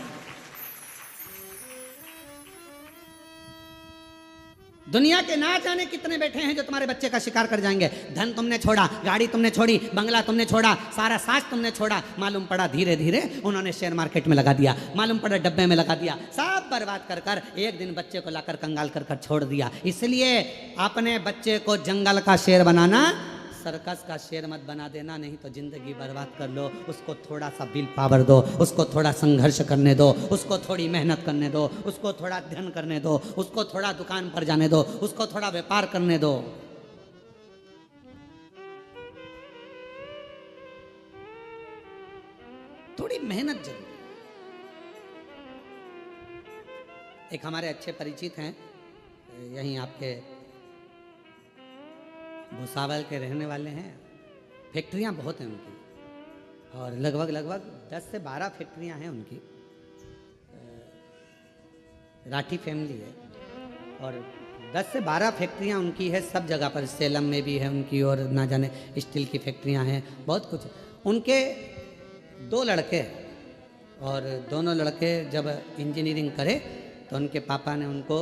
दुनिया के ना जाने कितने बैठे हैं जो तुम्हारे बच्चे का शिकार कर जाएंगे। धन तुमने छोड़ा, गाड़ी तुमने छोड़ी, बंगला तुमने छोड़ा, सारा साज तुमने छोड़ा, मालूम पड़ा धीरे धीरे उन्होंने शेयर मार्केट में लगा दिया, मालूम पड़ा डब्बे में लगा दिया, सब बर्बाद कर कर एक दिन बच्चे को लाकर कंगाल कर कर छोड़ दिया। इसलिए अपने बच्चे को जंगल का शेर बनाना सर्कस का शेर मत बना देना, नहीं तो जिंदगी बर्बाद कर लो। उसको थोड़ा सा विल पावर दो, उसको थोड़ा संघर्ष करने दो, उसको थोड़ी मेहनत करने दो, उसको थोड़ा अध्ययन करने दो, उसको थोड़ा दुकान पर जाने दो, उसको थोड़ा व्यापार करने दो। थोड़ी मेहनत जरूर। एक हमारे अच्छे परिचित हैं, यहीं आपके भुसावल के रहने वाले हैं। फैक्ट्रियां बहुत हैं उनकी, और लगभग 10 से 12 फैक्ट्रियां हैं उनकी। राठी फैमिली है, और 10 से 12 फैक्ट्रियां उनकी है सब जगह पर। सेलम में भी है उनकी, और ना जाने स्टील की फैक्ट्रियां हैं, बहुत कुछ। उनके 2 लड़के हैं, और दोनों लड़के जब इंजीनियरिंग करे तो उनके पापा ने उनको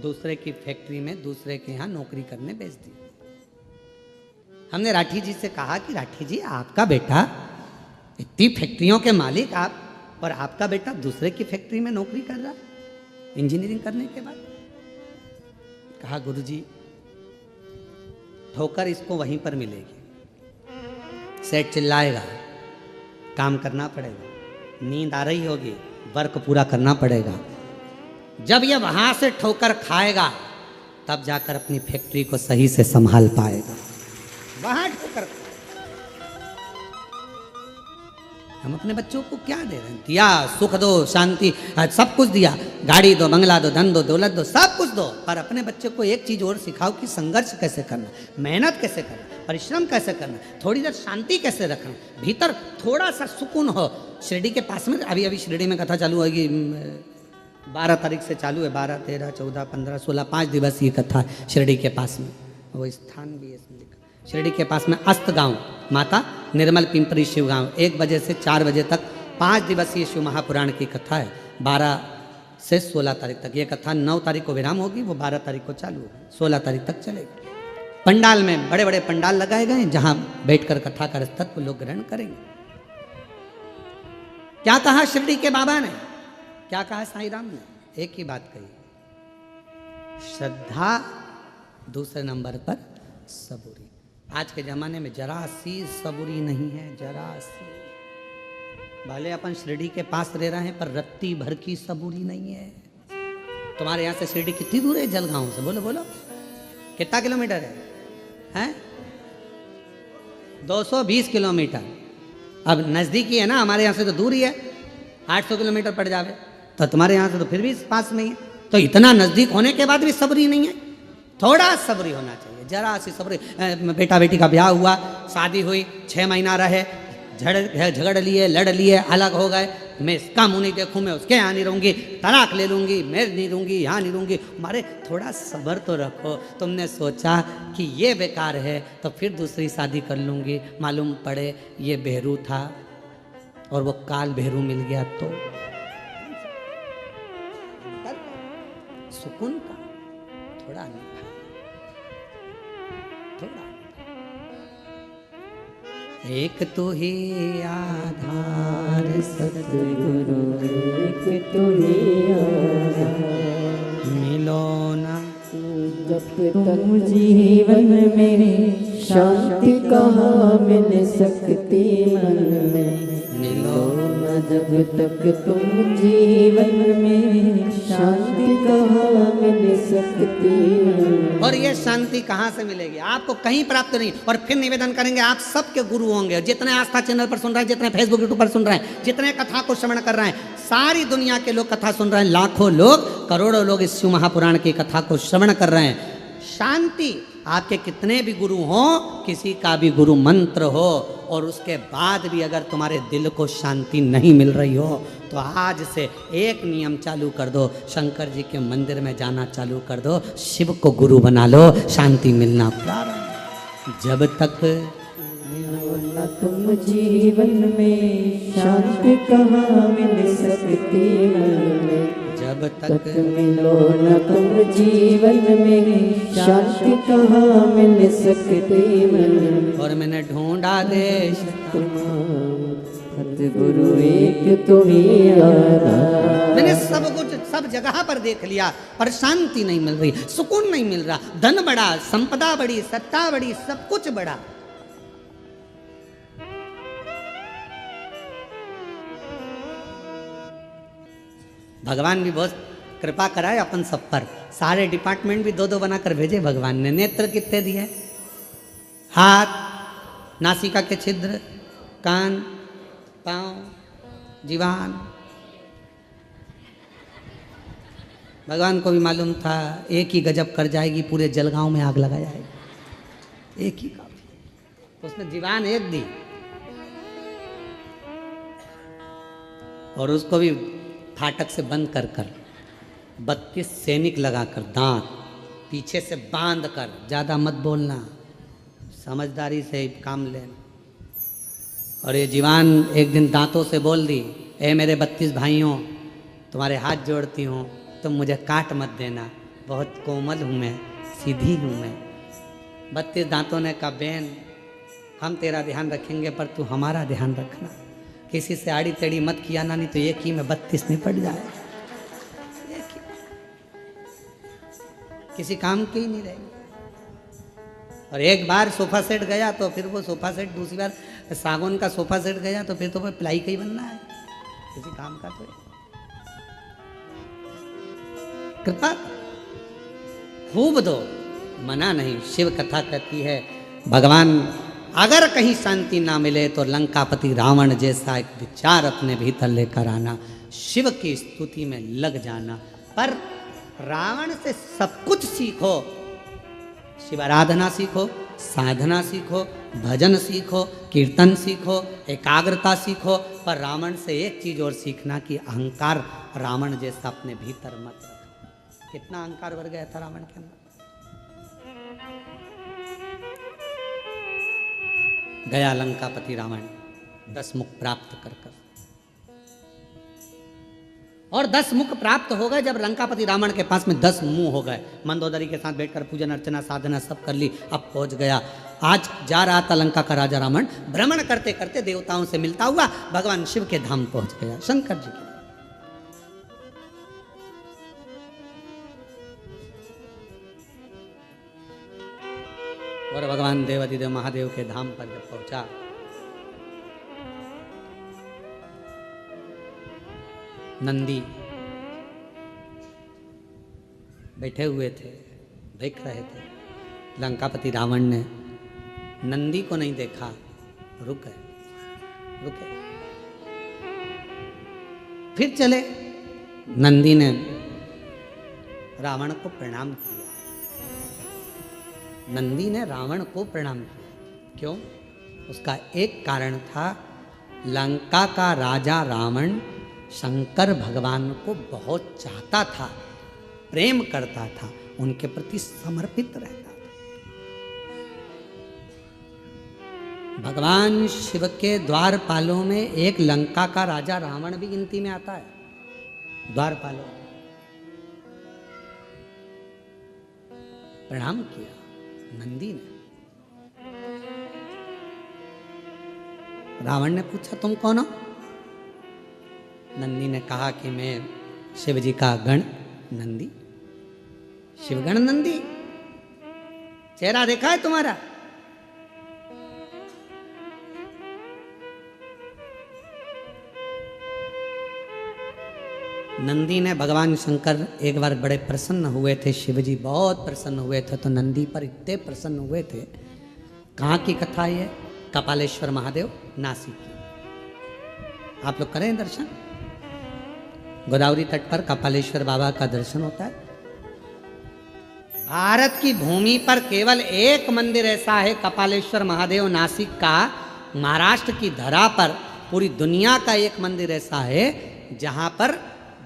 दूसरे की फैक्ट्री में, दूसरे के यहाँ नौकरी करने भेज दी। हमने राठी जी से कहा कि राठी जी, आपका बेटा इतनी फैक्ट्रियों के मालिक आप, और आपका बेटा दूसरे की फैक्ट्री में नौकरी कर रहा है इंजीनियरिंग करने के बाद। कहा गुरुजी, ठोकर इसको वहीं पर मिलेगी। सेठ चिल्लाएगा, काम करना पड़ेगा, नींद आ रही होगी, वर्क पूरा करना पड़ेगा। जब ये वहां से ठोकर खाएगा तब जाकर अपनी फैक्ट्री को सही से संभाल पाएगा। वहां ठोकर। हम अपने बच्चों को क्या दे रहे हैं? दिया, सुख दो, शांति, सब कुछ दिया, गाड़ी दो, बंगला दो, धन दो, दौलत दो, सब कुछ दो, पर अपने बच्चे को एक चीज और सिखाओ कि संघर्ष कैसे करना, मेहनत कैसे करना, परिश्रम कैसे करना, थोड़ी देर शांति कैसे रखना, भीतर थोड़ा सा सुकून हो। शिरडी के पास में अभी शिरडी में कथा चालू होगी, 12 तारीख से चालू है, 12, 13, 14, 15, 16, 5 दिवस ये कथा शिरडी के पास में। वो स्थान भी है इसमें लिखा, शिरडी के पास में अस्त गांव, माता निर्मल पिंपरी शिव गांव, 1 बजे से 4 बजे तक 5 दिवसीय शिव महापुराण की कथा है। 12 से 16 तारीख तक ये कथा, 9 तारीख को विराम होगी, वो 12 तारीख को चालू होगी, 16 तारीख तक चलेगी। पंडाल में बड़े बड़े पंडाल लगाए गए हैं, जहां बैठकर कथा का रसत्व को लोग ग्रहण करेंगे। क्या कहा शिरडी के बाबा ने, क्या कहा साईं राम ने? एक ही बात कही, श्रद्धा, दूसरे नंबर पर सबूरी। आज के जमाने में जरा सी सबूरी नहीं है, जरा सी। भले अपन शिरडी के पास रह रहे हैं, पर रत्ती भर की सबूरी नहीं है। तुम्हारे यहाँ से शिरडी कितनी दूर है? जलगांव से बोलो बोलो, कितना किलोमीटर है? हैं 220 किलोमीटर। अब नजदीकी है ना, हमारे यहाँ से तो दूर ही है, 800 किलोमीटर पड़ जावे, तो तुम्हारे यहाँ से तो फिर भी पास में ही है। तो इतना नजदीक होने के बाद भी सब्री नहीं है, थोड़ा सब्री होना चाहिए, जरा सी सब्री। बेटा बेटी का ब्याह हुआ, शादी हुई, 6 महीना रहे, झगड़ लिए, लड़ लिए, अलग हो गए, मैं इसका मुंह नहीं देखूं, मैं उसके यहाँ नहीं रहूंगी, तलाक ले लूंगी, मैं नहीं रहूंगी, यहाँ नहीं रहूंगी। मारे थोड़ा सब्र तो रखो। तुमने सोचा कि ये बेकार है तो फिर दूसरी शादी कर लूंगी, मालूम पड़े ये बेहरू था और वो काल बेहरू मिल गया, तो सुकून का थोड़ा नहीं, थोड़ा। एक तो ही आधार सतगुरु, एक तो ही आधार, मिलो ना जब तक जीवन में शांति कहाँ मिल सकती मन में, मिलो ना जब तक तुम जीवन में शांति कहाँ मिल सकती मन में। और ये शांति कहाँ से मिलेगी? आपको कहीं प्राप्त नहीं। और फिर निवेदन करेंगे, आप सबके गुरु होंगे, जितने आस्था चैनल पर सुन रहे हैं, जितने फेसबुक यूट्यूब पर सुन रहे हैं, जितने कथा को श्रवण कर रहे हैं, सारी दुनिया के लोग कथा सुन रहे हैं, लाखों लोग, करोड़ों लोग इस शिव महापुराण की कथा को श्रवण कर रहे हैं। शांति, आपके कितने भी गुरु हों, किसी का भी गुरु मंत्र हो, और उसके बाद भी अगर तुम्हारे दिल को शांति नहीं मिल रही हो, तो आज से एक नियम चालू कर दो, शंकर जी के मंदिर में जाना चालू कर दो, शिव को गुरु बना लो, शांति मिलना प्रारंभ। जब तक मिलो न तुम जीवन में शांति कहाँ मिल सकती मन में, जब तक तक मिलो न तुम जीवन में शांति कहाँ मिल सकती मन में। और मैंने ढूंढा देश सतगुरु एक तो ही आधार। मैंने सब कुछ सब जगह पर देख लिया, पर शांति नहीं मिल रही, सुकून नहीं मिल रहा। धन बढ़ा, संपदा बढ़ी, सत्ता बढ़ी, सब कुछ बढ़ा, भगवान भी बहुत कृपा कराए अपन सब पर। सारे डिपार्टमेंट भी 2-2 बनाकर भेजे भगवान ने। नेत्र कितने दिए? हाथ, नासिका के छिद्र, कान, पांव, जीवान। भगवान को भी मालूम था एक ही गजब कर जाएगी, पूरे जलगांव में आग लगा जाएगी, एक ही काफी। उसने जीवान एक दी और उसको भी फाटक से बंद कर कर 32 सैनिक लगाकर, दांत पीछे से बांध कर, ज्यादा मत बोलना, समझदारी से काम लेना। और ये जीवान एक दिन दांतों से बोल दी, ए मेरे 32 भाइयों, तुम्हारे हाथ जोड़ती हूँ, तुम मुझे काट मत देना, बहुत कोमल हूँ मैं, सीधी हूँ मैं। 32 दांतों ने कहा, बहन हम तेरा ध्यान रखेंगे पर तू हमारा ध्यान रखना, किसी से आड़ी टेढ़ी मत किया ना, नहीं तो एक ही में 32 निपट जाए, किसी काम की ही नहीं रहेगी। और एक बार सोफा सेट गया तो फिर वो सोफा सेट, दूसरी बार सागौन का सोफा सेट गया तो फिर तो वो प्लाई का ही बनना है, किसी काम का तो। कृपा खूब दो, मना नहीं। शिव कथा कहती है भगवान अगर कहीं शांति ना मिले तो लंकापति रावण जैसा एक विचार अपने भीतर लेकर आना, शिव की स्तुति में लग जाना। पर रावण से सब कुछ सीखो, शिव आराधना सीखो, साधना सीखो, भजन सीखो, कीर्तन सीखो, एकाग्रता सीखो, पर रावण से एक चीज और सीखना कि अहंकार रावण जैसा अपने भीतर मत रखो। कितना अहंकार भर गया था रावण के अंदर। गया लंकापति रावण 10 मुख प्राप्त कर कर, और 10 मुख प्राप्त हो गए जब लंकापति रावण के पास में 10 मुंह हो गए। मंदोदरी के साथ बैठकर पूजन अर्चना साधना सब कर ली, अब पहुंच गया। आज जा रहा था लंका का राजा रावण, भ्रमण करते करते देवताओं से मिलता हुआ भगवान शिव के धाम पहुंच गया, शंकर जी के। और भगवान देवादिदेव महादेव के धाम पर जब पहुंचा, नंदी बैठे हुए थे, देख रहे थे। लंकापति रावण ने नंदी को नहीं देखा, रुके। फिर चले। नंदी ने रावण को प्रणाम किया। नंदी ने रावण को प्रणाम किया। क्यों? उसका एक कारण था, लंका का राजा रावण शंकर भगवान को बहुत चाहता था, प्रेम करता था, उनके प्रति समर्पित रहता था। भगवान शिव के द्वारपालों में एक लंका का राजा रावण भी गिनती में आता है। द्वारपालों प्रणाम किया नंदी ने। रावण ने पूछा, तुम कौन हो? नंदी ने कहा कि मैं शिव जी का गण नंदी, शिवगण नंदी। चेहरा देखा है तुम्हारा? नंदी ने, भगवान शंकर एक बार बड़े प्रसन्न हुए थे, शिव जी बहुत प्रसन्न हुए थे, तो नंदी पर इतने प्रसन्न हुए थे। कहाँ की कथा है? कपालेश्वर महादेव, नासिक की। आप लोग करें दर्शन, गोदावरी तट पर कपालेश्वर बाबा का दर्शन होता है। भारत की भूमि पर केवल एक मंदिर ऐसा है, कपालेश्वर महादेव नासिक का। महाराष्ट्र की धरा पर पूरी दुनिया का एक मंदिर ऐसा है जहां पर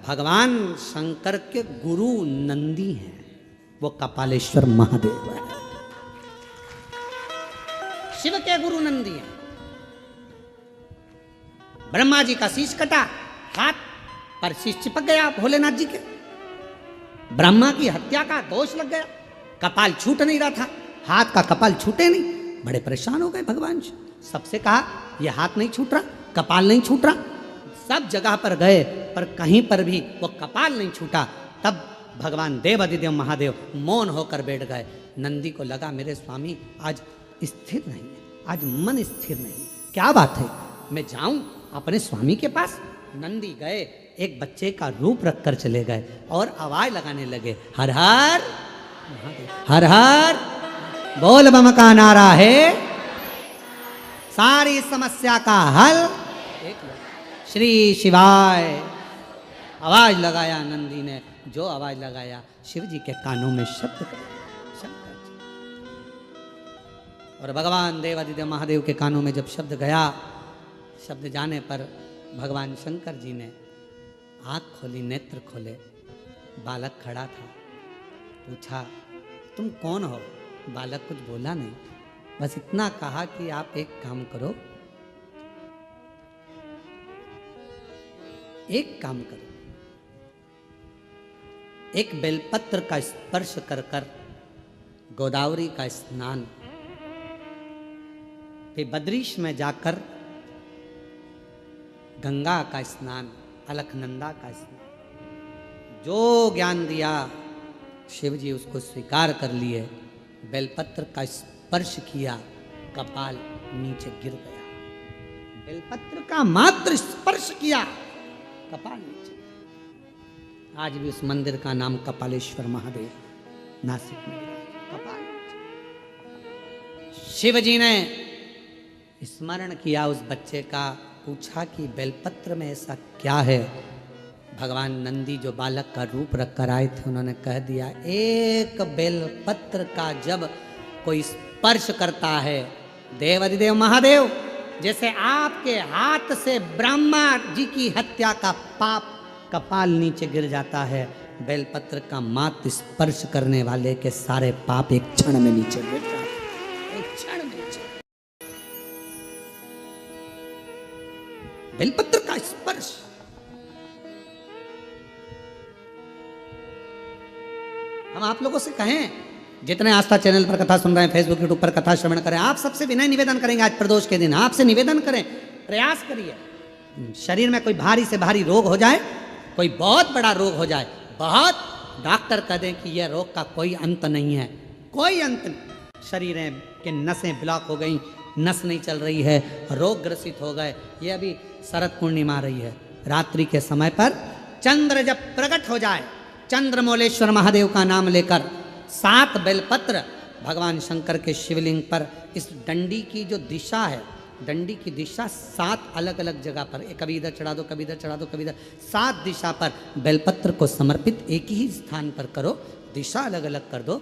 भगवान शंकर के गुरु नंदी हैं, वो कपालेश्वर महादेव है। शिव के गुरु नंदी हैं। ब्रह्मा जी का शीश कटा, हाथ पर शीश चिपक गया भोलेनाथ जी के। ब्रह्मा की हत्या का दोष लग गया, कपाल छूट नहीं रहा था, हाथ का कपाल छूटे नहीं। बड़े परेशान हो गए भगवान। सबसे कहा यह हाथ नहीं छूट रहा, कपाल नहीं छूट रहा। सब जगह पर गए पर कहीं पर भी वो कपाल नहीं छूटा। तब भगवान देवादिदेव महादेव मौन होकर बैठ गए। नंदी को लगा मेरे स्वामी आज स्थिर नहीं है, आज मन स्थिर नहीं, क्या बात है, मैं जाऊं अपने स्वामी के पास। नंदी गए, एक बच्चे का रूप रखकर चले गए और आवाज लगाने लगे, हर हर हर हर बोल बम का नारा है सारी समस्या का हल, श्री शिवाय। आवाज लगाया नंदी ने, जो आवाज लगाया शिव जी के कानों में शब्द शंकर जी, और भगवान देवादिदेव महादेव के कानों में जब शब्द गया, शब्द जाने पर भगवान शंकर जी ने आंख खोली, नेत्र खोले, बालक खड़ा था। पूछा तुम कौन हो? बालक कुछ बोला नहीं, बस इतना कहा कि आप एक काम करो, एक काम करो, एक बेलपत्र का स्पर्श कर कर गोदावरी का स्नान, फिर बद्रीश में जाकर गंगा का स्नान, अलकनंदा का स्नान। जो ज्ञान दिया शिव जी उसको स्वीकार कर लिए। बेलपत्र का स्पर्श किया, कपाल नीचे गिर गया। बेलपत्र का मात्र स्पर्श किया, कपाल नीचे। आज भी उस मंदिर का नाम कपालेश्वर महादेव नासिक में, कपाल नीचे। शिव जी ने स्मरण किया उस बच्चे का, पूछा कि बेलपत्र में ऐसा क्या है? भगवान नंदी जो बालक का रूप रख कर आए थे, उन्होंने कह दिया, एक बेलपत्र का जब कोई स्पर्श करता है, देवादिदेव महादेव, जैसे आपके हाथ से ब्रह्मा जी की हत्या का पाप कपाल नीचे गिर जाता है, बेलपत्र का मात्र स्पर्श करने वाले के सारे पाप एक क्षण में नीचे गिर जाते हैं, एक क्षण में नीचे। बेलपत्र का स्पर्श। हम आप लोगों से कहें, जितने आस्था चैनल पर कथा सुन रहे हैं, फेसबुक यूट्यूब पर कथा श्रवण करें, आप सबसे विनय निवेदन करेंगे, आज प्रदोष के दिन आपसे निवेदन करें, प्रयास करिए, शरीर में कोई भारी से भारी रोग हो जाए, कोई बहुत बड़ा रोग हो जाए, बहुत, डॉक्टर कह दें कि यह रोग का कोई अंत नहीं है, कोई अंत नहीं, शरीर के नसें ब्लॉक हो गई, नस नहीं चल रही है, रोग ग्रसित हो गए। ये अभी शरद पूर्णिमा रही है, रात्रि के समय पर चंद्र जब प्रकट हो जाए, चंद्रमौलेश्वर महादेव का नाम लेकर 7 बेलपत्र भगवान शंकर के शिवलिंग पर, इस डंडी की जो दिशा है, डंडी की दिशा 7 अलग अलग जगह पर, कभी इधर चढ़ा दो, कभी इधर चढ़ा दो, कभी इधर, 7 दिशा पर बेलपत्र को समर्पित एक ही स्थान पर करो, दिशा अलग अलग कर दो,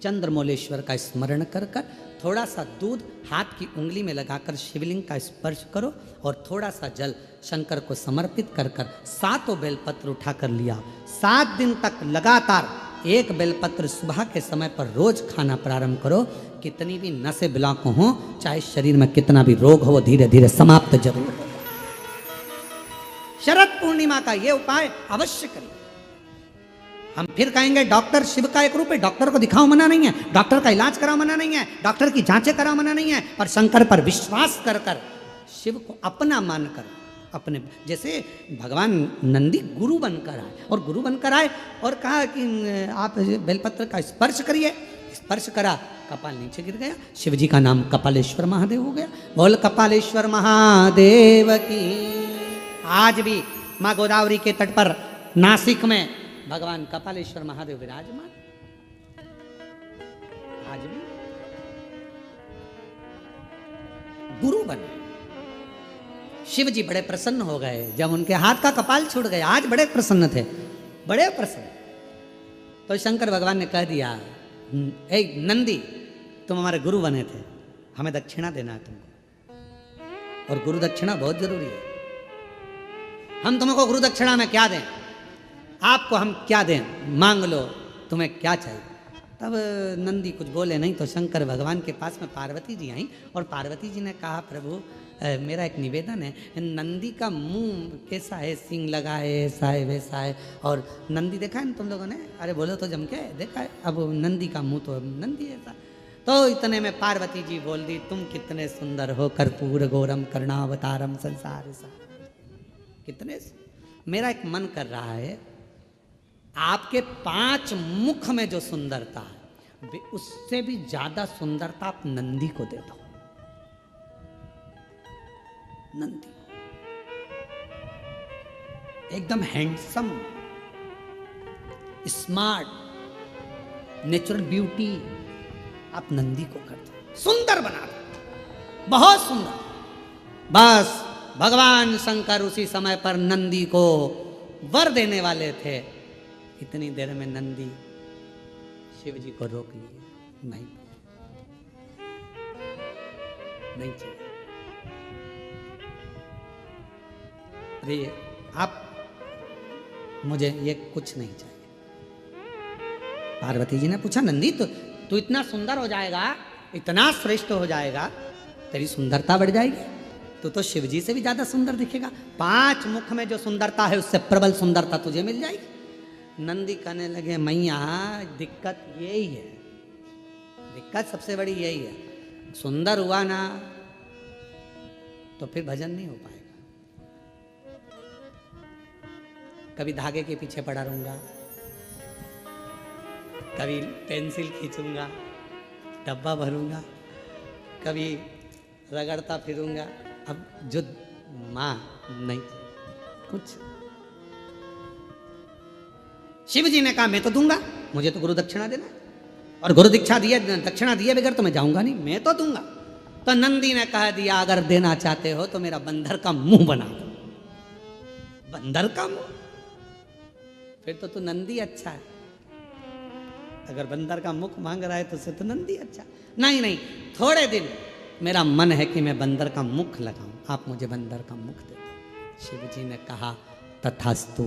चंद्रमौलेश्वर का स्मरण कर कर थोड़ा सा दूध हाथ की उंगली में लगाकर शिवलिंग का स्पर्श करो और थोड़ा सा जल शंकर को समर्पित कर कर 7 बेलपत्र उठाकर लिया। 7 दिन तक लगातार एक बेलपत्र सुबह के समय पर रोज खाना प्रारंभ करो। कितनी भी नसें ब्लॉक हो, चाहे शरीर में कितना भी रोग हो, वो धीरे धीरे समाप्त जरूर होगा। शरद पूर्णिमा का ये उपाय अवश्य करिए। हम फिर कहेंगे डॉक्टर शिव का एक रूप है, डॉक्टर को दिखाओ मना नहीं है, डॉक्टर का इलाज कराओ मना नहीं है, डॉक्टर की जांचें कराओ मना नहीं है, पर शंकर पर विश्वास कर कर शिव को अपना मानकर, अपने जैसे भगवान नंदी गुरु बनकर आए, और गुरु बनकर आए और कहा कि आप बेलपत्र का स्पर्श करिए, स्पर्श करा, कपाल नीचे गिर गया, शिव जी का नाम कपालेश्वर महादेव हो गया। बोल कपालेश्वर महादेव की। आज भी माँ गोदावरी के तट पर नासिक में भगवान कपालेश्वर महादेव विराजमान, आज भी गुरु बने। शिव जी बड़े प्रसन्न हो गए जब उनके हाथ का कपाल छूट गया, आज बड़े प्रसन्न थे, बड़े प्रसन्न। तो शंकर भगवान ने कह दिया, ए नंदी, तुम हमारे गुरु बने थे, हमें दक्षिणा देना है तुमको, और गुरु दक्षिणा बहुत जरूरी है। हम तुमको गुरु दक्षिणा में क्या दें, आपको हम क्या दें, मांग लो, तुम्हें क्या चाहिए। तब नंदी कुछ बोले नहीं, तो शंकर भगवान के पास में पार्वती जी आई और पार्वती जी ने कहा, प्रभु मेरा एक निवेदन है, नंदी का मुंह कैसा है, सींग लगा है, ऐसा है वैसा है, और नंदी देखा है ना तुम लोगों ने, अरे बोलो तो जम के देखा है, अब नंदी का मुंह तो नंदी ऐसा। तो इतने में पार्वती जी बोल दी, तुम कितने सुंदर हो, कर्पूर गौरम करुणावतारम संसार सार। कितने, मेरा एक मन कर रहा है, आपके 5 मुख में जो सुंदरता है, उससे भी ज्यादा सुंदरता आप नंदी को दे दो। नंदी एकदम हैंडसम, स्मार्ट, नेचुरल ब्यूटी आप नंदी को कर दो, सुंदर बना दो, बहुत सुंदर। बस भगवान शंकर उसी समय पर नंदी को वर देने वाले थे। इतनी देर में नंदी शिव जी को रोक लिए, नहीं चाहिए। अरे आप, मुझे ये कुछ नहीं चाहिए। पार्वती जी ने पूछा, नंदी तू इतना सुंदर हो जाएगा, इतना श्रेष्ठ हो जाएगा, तेरी सुंदरता बढ़ जाएगी, तू तो शिव जी से भी ज्यादा सुंदर दिखेगा। 5 मुख में जो सुंदरता है उससे प्रबल सुंदरता तुझे मिल जाएगी। नंदी कहने लगे, मैया दिक्कत यही है, दिक्कत सबसे बड़ी यही है, सुंदर हुआ ना तो फिर भजन नहीं हो पाएगा। कभी धागे के पीछे पड़ा रहूंगा, कभी पेंसिल खींचूंगा, डब्बा भरूंगा, कभी रगड़ता फिरूंगा। अब जो माँ नहीं, कुछ। शिव जी ने कहा, मैं तो दूंगा, मुझे तो गुरु दक्षिणा देना, और गुरु दीक्षा दिए, दक्षिणा दिए बगैर तो मैं जाऊंगा नहीं, मैं तो दूंगा। तो नंदी ने कह दिया, अगर देना चाहते हो तो मेरा बंदर का मुंह बना दो। बंदर का मुंह? फिर तो तू नंदी अच्छा है। अगर बंदर का मुख मांग रहा है तो उसे तो नंदी अच्छा। नहीं नहीं, थोड़े दिन मेरा मन है कि मैं बंदर का मुख लगाऊं, आप मुझे बंदर का मुख दे दो। शिव जी ने कहा, तथास्तु।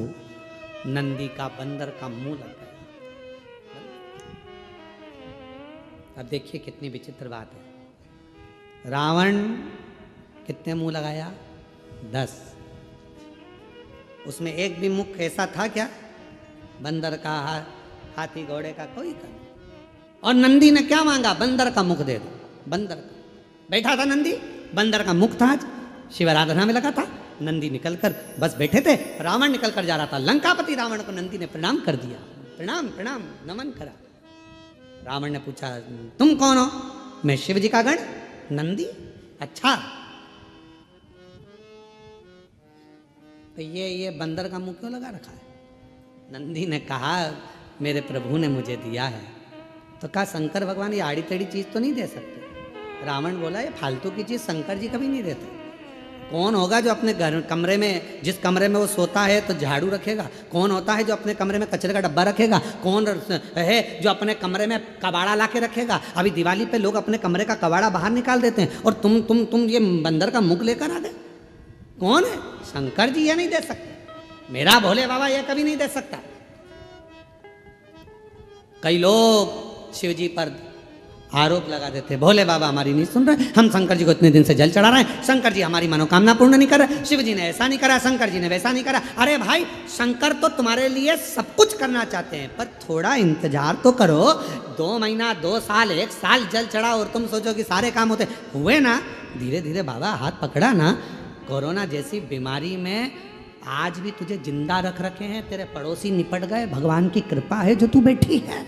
नंदी का बंदर का मुंह लग गया। अब देखिए कितनी विचित्र बात है। रावण कितने मुंह लगाया? 10। उसमें एक भी मुख ऐसा था क्या? बंदर का, हाथी घोड़े का कोई का नहीं। और नंदी ने क्या मांगा? बंदर का मुख दे दो। बंदर का बैठा था नंदी, बंदर का मुख था। आज शिव आराधना में लगा था। नंदी निकलकर बस बैठे थे, रावण निकल कर जा रहा था। लंकापति रावण को नंदी ने प्रणाम कर दिया, प्रणाम प्रणाम नमन करा। रावण ने पूछा, तुम कौन हो? मैं शिव जी का गण नंदी। अच्छा, तो ये बंदर का मुंह क्यों लगा रखा है? नंदी ने कहा, मेरे प्रभु ने मुझे दिया है। तो कहा, शंकर भगवान ये आड़ी टेढ़ी चीज तो नहीं दे सकते? रावण बोला, ये फालतू की चीज शंकर जी कभी नहीं देते। कौन होगा जो अपने घर कमरे में, जिस कमरे में वो सोता है तो झाड़ू रखेगा? कौन होता है जो अपने कमरे में कचरे का डब्बा रखेगा? कौन है जो अपने कमरे में कबाड़ा ला के रखेगा? अभी दिवाली पे लोग अपने कमरे का कबाड़ा बाहर निकाल देते हैं, और तुम ये बंदर का मुख लेकर आ गए। कौन है? शंकर जी ये नहीं दे सकते, मेरा भोले बाबा ये कभी नहीं दे सकता। कई लोग शिव जी पर आरोप लगा देते, भोले बाबा हमारी नहीं सुन रहे, हम शंकर जी को इतने दिन से जल चढ़ा रहे हैं, शंकर जी हमारी मनोकामना पूर्ण नहीं कर रहे, शिव जी ने ऐसा नहीं करा, शंकर जी ने वैसा नहीं करा। अरे भाई, शंकर तो तुम्हारे लिए सब कुछ करना चाहते हैं, पर थोड़ा इंतजार तो करो। 2 महीना, 2 साल, 1 साल जल चढ़ा और तुम सोचो कि सारे काम होते हुए ना? धीरे धीरे बाबा हाथ पकड़ा ना। कोरोना जैसी बीमारी में आज भी तुझे जिंदा रख रखे हैं, तेरे पड़ोसी निपट गए, भगवान की कृपा है जो तू बैठी है।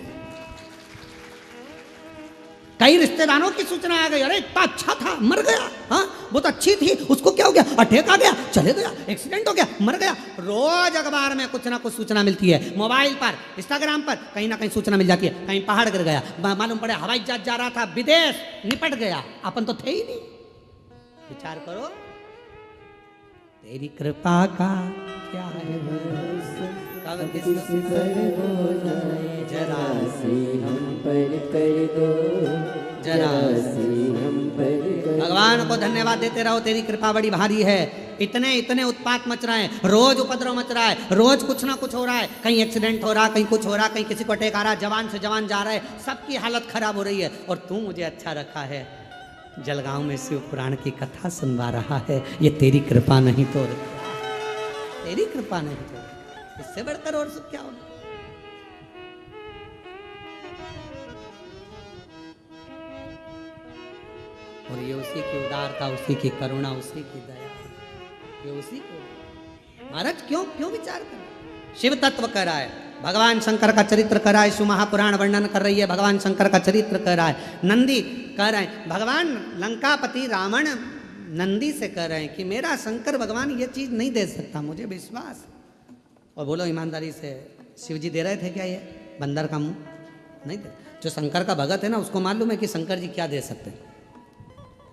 कई रिश्तेदारों की सूचना आ गई, अरे इतना अच्छा था, मर गया, हाँ बहुत अच्छी थी, उसको क्या हो गया? अटैक आ गया, चले गया, एक्सीडेंट हो गया, मर गया। रोज अखबार में कुछ ना कुछ सूचना मिलती है, मोबाइल पर, इंस्टाग्राम पर कहीं ना कहीं सूचना मिल जाती है। कहीं पहाड़ गिर गया, मालूम पड़े हवाई जहाज जा रहा था विदेश, निपट गया, अपन तो थे ही नहीं। विचार करो, तेरी कृपा का क्या है? कब किसी पर हो जाए, जरा सी हम पर कर दो, जरा सी हम पर कर। भगवान को धन्यवाद देते रहो, तेरी कृपा बड़ी भारी है। इतने इतने उत्पात मच रहे हैं, रोज उपद्रव मच रहा है, रोज कुछ ना कुछ हो रहा है, कहीं एक्सीडेंट हो रहा है, कहीं कुछ हो रहा है, कहीं किसी को अटैक आ रहा है, जवान से जवान जा रहा है, सबकी हालत खराब हो रही है। और तू मुझे अच्छा रखा है, जलगांव में शिव पुराण की कथा सुनवा रहा है। ये तेरी कृपा नहीं तो, तेरी कृपा नहीं तो इससे बढ़कर और सुख क्या होगा? और ये उसी की उदारता, उसी की करुणा, उसी की दया, ये उसी को। महाराज क्यों विचार कर? शिव तत्व कर रहा है, भगवान शंकर का चरित्र कर रहा है, शिव महापुराण वर्णन कर रही है, भगवान शंकर का चरित्र कर रहा है, नंदी कह रहे हैं, भगवान लंकापति रावण नंदी से कह रहे हैं कि मेरा शंकर भगवान ये चीज नहीं दे सकता, मुझे विश्वास। और बोलो ईमानदारी से, शिव जी दे रहे थे क्या ये बंदर का मुंह? नहीं दे। जो शंकर का भगत है ना उसको मालूम है कि शंकर जी क्या दे सकते हैं।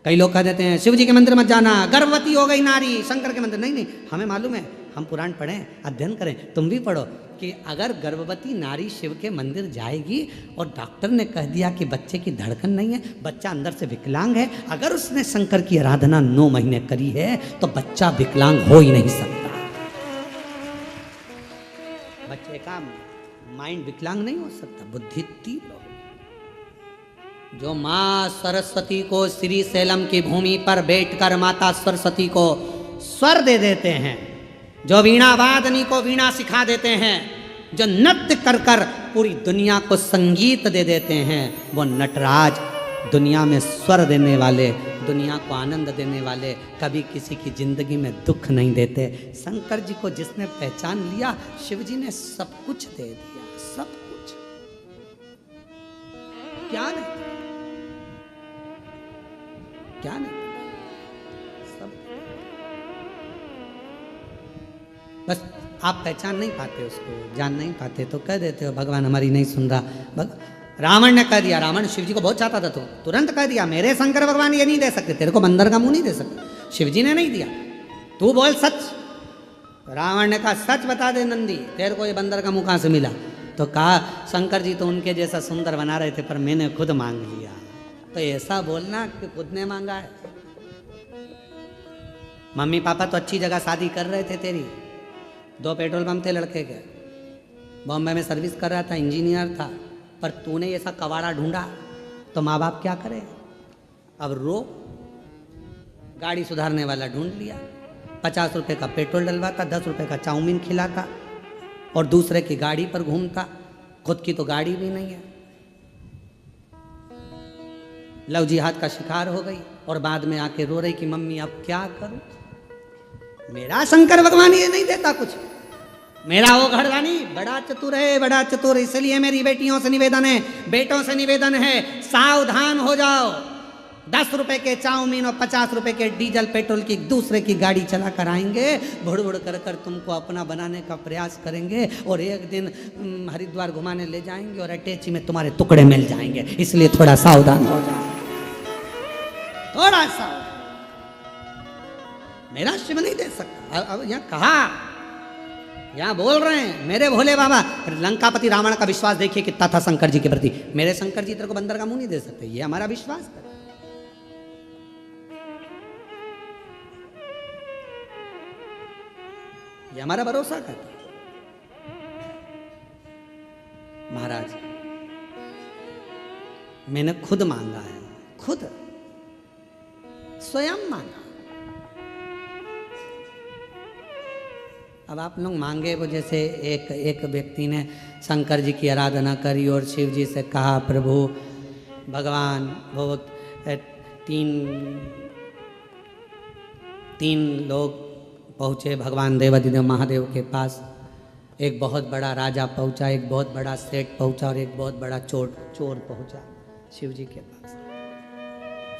कई लोग कह देते हैं शिव जी के मंदिर मत जाना, गर्भवती हो गई नारी, शंकर के मंदिर। नहीं नहीं, हमें मालूम है, हम पुराण पढ़ें, अध्ययन करें, तुम भी पढ़ो कि अगर गर्भवती नारी शिव के मंदिर जाएगी और डॉक्टर ने कह दिया कि बच्चे की धड़कन नहीं है, बच्चा अंदर से विकलांग है, अगर उसने शंकर की आराधना 9 महीने करी है तो बच्चा विकलांग हो ही नहीं सकता। बच्चे का माइंड विकलांग नहीं हो सकता, बुद्धि तीव्र हो। जो माँ सरस्वती को श्री सैलम की भूमि पर बैठकर माता सरस्वती को स्वर दे देते हैं, जो वीणा वादनी को वीणा सिखा देते हैं, जो नृत्य कर कर पूरी दुनिया को संगीत दे देते हैं, वो नटराज दुनिया में स्वर देने वाले, दुनिया को आनंद देने वाले, कभी किसी की जिंदगी में दुख नहीं देते। शंकर जी को जिसने पहचान लिया, शिव जी ने सब कुछ दे दिया, सब कुछ। क्या नहीं, क्या नहीं, सब। बस आप पहचान नहीं पाते उसको, जान नहीं पाते तो कह देते हो भगवान हमारी नहीं सुन रहा। रावण ने कह दिया, रावण शिव जी को बहुत चाहता था तो तुरंत कह दिया मेरे शंकर भगवान ये नहीं दे सकते, तेरे को बंदर का मुंह नहीं दे सकते, शिव जी ने नहीं दिया, तू बोल सच। रावण ने कहा सच बता दे नंदी, तेरे को ये बंदर का मुंह कहाँ से मिला? तो कहा शंकर जी तो उनके जैसा सुंदर बना रहे थे पर मैंने खुद मांग लिया। तो ऐसा बोलना कि खुद ने मांगा है। मम्मी पापा तो अच्छी जगह शादी कर रहे थे तेरी, 2 पेट्रोल पंप थे लड़के के, बॉम्बे में सर्विस कर रहा था, इंजीनियर था, पर तूने ऐसा कवाड़ा ढूंढा तो माँ बाप क्या करे? अब रो, गाड़ी सुधारने वाला ढूंढ लिया, 50 रुपए का पेट्रोल डलवाता, 10 रुपए का चाउमीन खिलाता और दूसरे की गाड़ी पर घूमता, खुद की तो गाड़ी भी नहीं है। लव जिहाद का शिकार हो गई और बाद में आके रो रही कि मम्मी अब क्या करूं, मेरा शंकर भगवान ये नहीं देता कुछ, मेरा वो घरवानी बड़ा चतुर है, बड़ा चतुर। इसलिए मेरी बेटियों से निवेदन है, बेटों से निवेदन है, सावधान हो जाओ। 10 रुपए के चाउमीन और 50 रुपए के डीजल पेट्रोल की दूसरे की गाड़ी चला कर आएंगे, भुड़ भुड़ कर कर तुमको अपना बनाने का प्रयास करेंगे और एक दिन हरिद्वार घुमाने ले जाएंगे और अटैची में तुम्हारे टुकड़े मिल जाएंगे। इसलिए थोड़ा सावधान हो जाओ, थोड़ा सा। मेरा शिव नहीं दे सकता। अब यहाँ कहा, यहाँ बोल रहे हैं मेरे भोले बाबा, लंकापति रावण का विश्वास देखिए कितना था शंकर जी के प्रति। मेरे शंकर जी तेरे को बंदर का मुंह नहीं दे सकते, ये हमारा विश्वास है। ये हमारा भरोसा करता। महाराज मैंने खुद मांगा है, खुद स्वयं मांगा। अब आप लोग मांगे वो, जैसे एक व्यक्ति ने शंकर जी की आराधना करी और शिव जी से कहा प्रभु भगवान, वो तीन लोग पहुँचे भगवान देवाधिदेव महादेव के पास। एक बहुत बड़ा राजा पहुँचा, एक बहुत बड़ा सेठ पहुँचा और एक बहुत बड़ा चोर पहुँचा शिव जी के पास।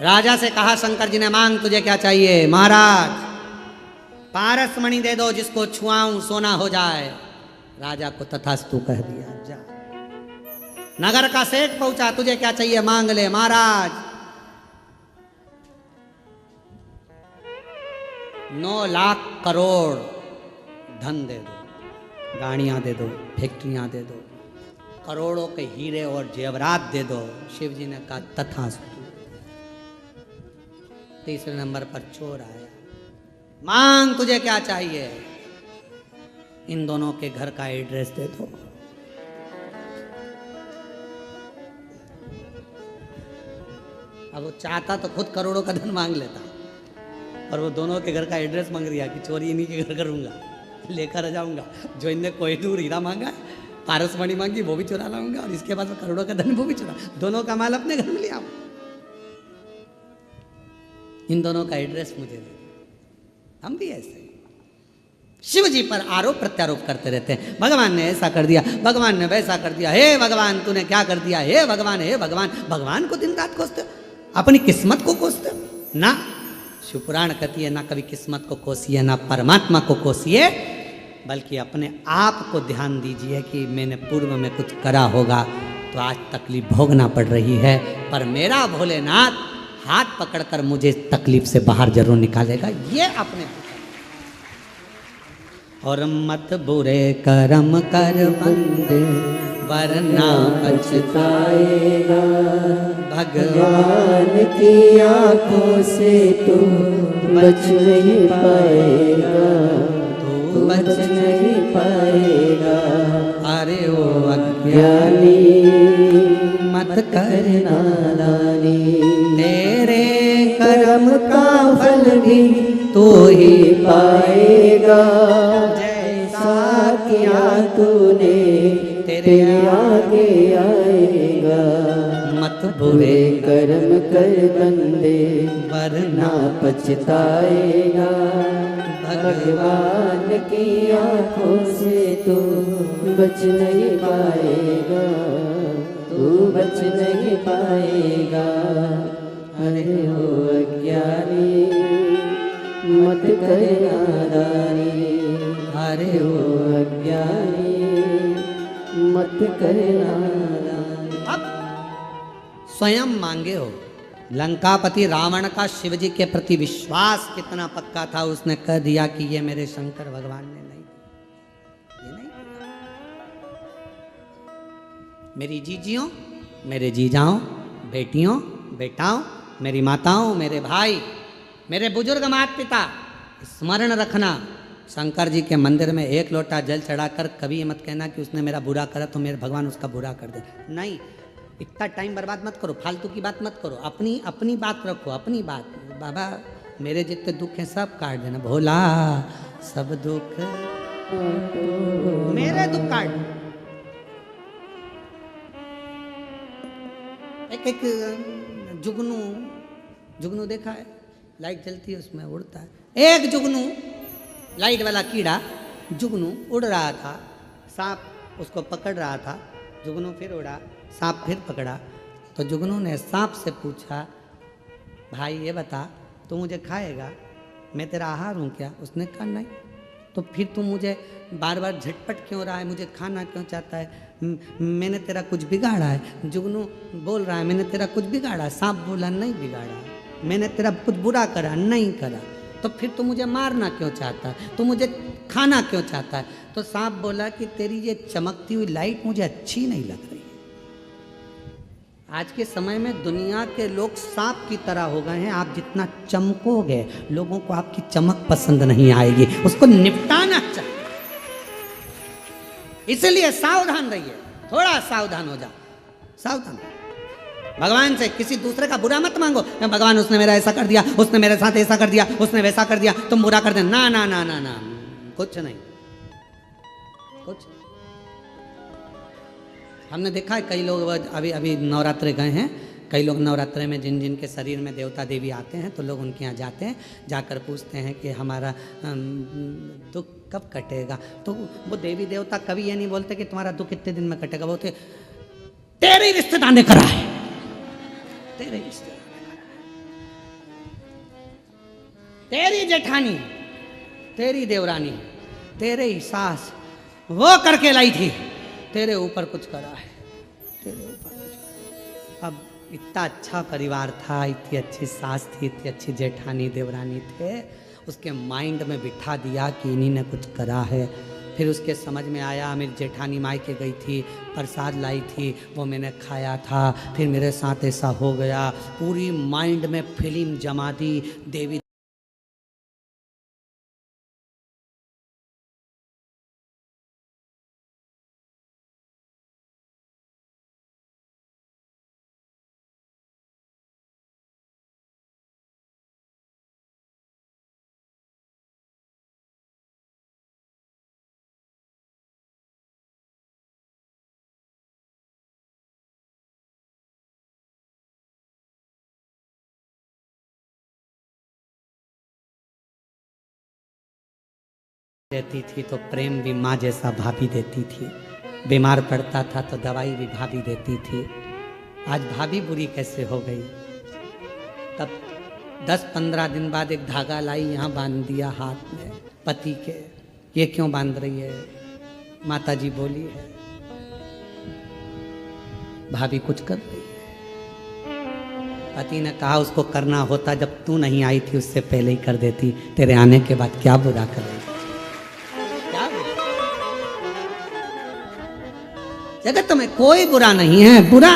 राजा से कहा शंकर जी ने मांग तुझे क्या चाहिए? महाराज पारस मणि दे दो, जिसको छुआऊं सोना हो जाए। राजा को तथास्तु कह दिया। जा। नगर का सेठ पहुंचा, तुझे क्या चाहिए मांग ले। महाराज 9 लाख करोड़ धन दे दो, गाड़ियां दे दो, फैक्ट्रियां दे दो, करोड़ों के हीरे और जेवरात दे दो। शिव जी ने कहा तथास्तु। तीसरे नंबर पर चोर आया, मांग तुझे क्या चाहिए? इन दोनों के घर का एड्रेस दे दो। अब वो चाहता तो खुद करोड़ों का धन मांग लेता, और वो दोनों के घर का एड्रेस मांग दिया कि चोरी इन्हीं के घर करूंगा, लेकर आ जाऊंगा। जो इनने कोहिनूर हीरा मांगा, पारस मणि मांगी, वो भी चुरा लाऊंगा, और इसके बाद करोड़ों का धन वो भी चुरा, दोनों का माल अपने घर में ले आऊं। इन दोनों का एड्रेस मुझे दे। हम भी ऐसे शिव जी पर आरोप प्रत्यारोप करते रहते हैं। भगवान ने ऐसा कर दिया, भगवान ने वैसा कर दिया, हे भगवान तूने क्या कर दिया, हे भगवान, हे भगवान। भगवान को दिन रात कोसते, अपनी किस्मत को कोसते ना। शिवपुराण कहती है ना कभी किस्मत को कोसिए, ना परमात्मा को कोसिए, बल्कि अपने आप को ध्यान दीजिए कि मैंने पूर्व में कुछ करा होगा तो आज तकलीफ भोगना पड़ रही है, पर मेरा भोलेनाथ हाथ पकड़कर मुझे तकलीफ से बाहर जरूर निकालेगा। ये अपने और मत बुरे कर्म कर बंदे वरना पछताएगा, भगवान भगवान की आंखों से तू बच नहीं पाएगा, तू बच नहीं पाएगा। अरे ओ अज्ञानी ज्ञानी मत कर करना नादानी, तेरे कर्म का फल भी तू ही पाएगा। जैसा किया तूने तेरे आगे आएगा। मत बुरे बुरे कर्म कर बंदे वरना ना पछताएगा, भगवान की आंखों से तू बच नहीं पाएगा, तू बच नहीं पाएगा। अरे हो अज्ञानी मत कर नादानी, अरे हो ओ अज्ञानी मत कर नादानी। अब स्वयं मांगे हो। लंकापति रावण का शिवजी के प्रति विश्वास कितना पक्का था, उसने कह दिया कि ये मेरे शंकर भगवान ने नहीं दिया, ये नहीं दिया। मेरी जीजियों, मेरे जीजाओं, बेटियों, बेटाओं, मेरी माताओं, मेरे भाई, मेरे बुजुर्ग माता पिता, स्मरण रखना, शंकर जी के मंदिर में एक लोटा जल चढ़ाकर कभी ये मत कहना कि उसने मेरा बुरा करा तो मेरे भगवान उसका बुरा कर दे। नहीं, इतना टाइम बर्बाद मत करो, फालतू की बात मत करो, अपनी अपनी बात रखो, अपनी बात। बाबा मेरे जितने दुख हैं सब काट देना, भोला सब दुख मेरे दुख काट। एक एक जुगनू, जुगनू देखा है, लाइट जलती है उसमें उड़ता है। एक जुगनू, लाइट वाला कीड़ा जुगनू उड़ रहा था, सांप उसको पकड़ रहा था, जुगनू फिर उड़ा, सांप फिर पकड़ा। तो जुगनू ने सांप से पूछा, भाई ये बता तू मुझे खाएगा, मैं तेरा आहार हूँ क्या? उसने कहा नहीं। तो फिर तू मुझे बार बार झटपट क्यों रहा है, मुझे खाना क्यों चाहता है? मैंने तेरा कुछ बिगाड़ा है? जुगनू बोल रहा है मैंने तेरा कुछ बिगाड़ा? सांप बोला नहीं बिगाड़ा, मैंने तेरा कुछ बुरा करा नहीं करा। तो फिर तू मुझे मारना क्यों चाहता है, तू मुझे खाना क्यों चाहता है? तो सांप बोला कि तेरी ये चमकती हुई लाइट मुझे अच्छी नहीं लग रही। आज के समय में दुनिया के लोग सांप की तरह हो गए हैं। आप जितना चमकोगे लोगों को आपकी चमक पसंद नहीं आएगी, उसको निपटाना चाहिए। इसलिए सावधान रहिए, थोड़ा सावधान हो जाओ, सावधान। भगवान से किसी दूसरे का बुरा मत मांगो, भगवान उसने मेरा ऐसा कर दिया, उसने मेरे साथ ऐसा कर दिया, उसने वैसा कर दिया, तुम बुरा कर देना। ना ना ना ना ना, कुछ नहीं, कुछ। हमने देखा है कई लोग अभी अभी नवरात्रे गए हैं, कई लोग नवरात्रे में जिन जिन के शरीर में देवता देवी आते हैं तो लोग उनके यहाँ जाते हैं, जाकर पूछते हैं कि हमारा दुख कब कटेगा। तो वो देवी देवता कभी ये नहीं बोलते कि तुम्हारा दुख कितने दिन में कटेगा, बोलते तेरे रिश्तेदार ने करा है, तेरे रिश्तेदार ने करा है, तेरी जेठानी, तेरी देवरानी, तेरे ही सास वो करके लाई थी, तेरे ऊपर कुछ करा है, तेरे ऊपर कुछ करा। अब इतना अच्छा परिवार था, इतनी अच्छी सास थी, इतनी अच्छी जेठानी देवरानी थे, उसके माइंड में बिठा दिया कि इन्हीं ने कुछ करा है। फिर उसके समझ में आया, मेरी जेठानी मायके गई थी, प्रसाद लाई थी, वो मैंने खाया था, फिर मेरे साथ ऐसा हो गया। पूरी माइंड में फिल्म जमा दी, देवी देती थी तो प्रेम भी माँ जैसा भाभी देती थी, बीमार पड़ता था तो दवाई भी भाभी देती थी। आज भाभी बुरी कैसे हो गई? तब 10-15 दिन बाद एक धागा लाई, यहाँ बांध दिया हाथ में पति के, ये क्यों बांध रही है? माता जी बोली है, भाभी कुछ कर रही है। पति ने कहा उसको करना होता जब तू नहीं आई थी उससे पहले ही कर देती, तेरे आने के बाद क्या बुरा कर रही? क्या जगत में कोई बुरा नहीं है, बुरा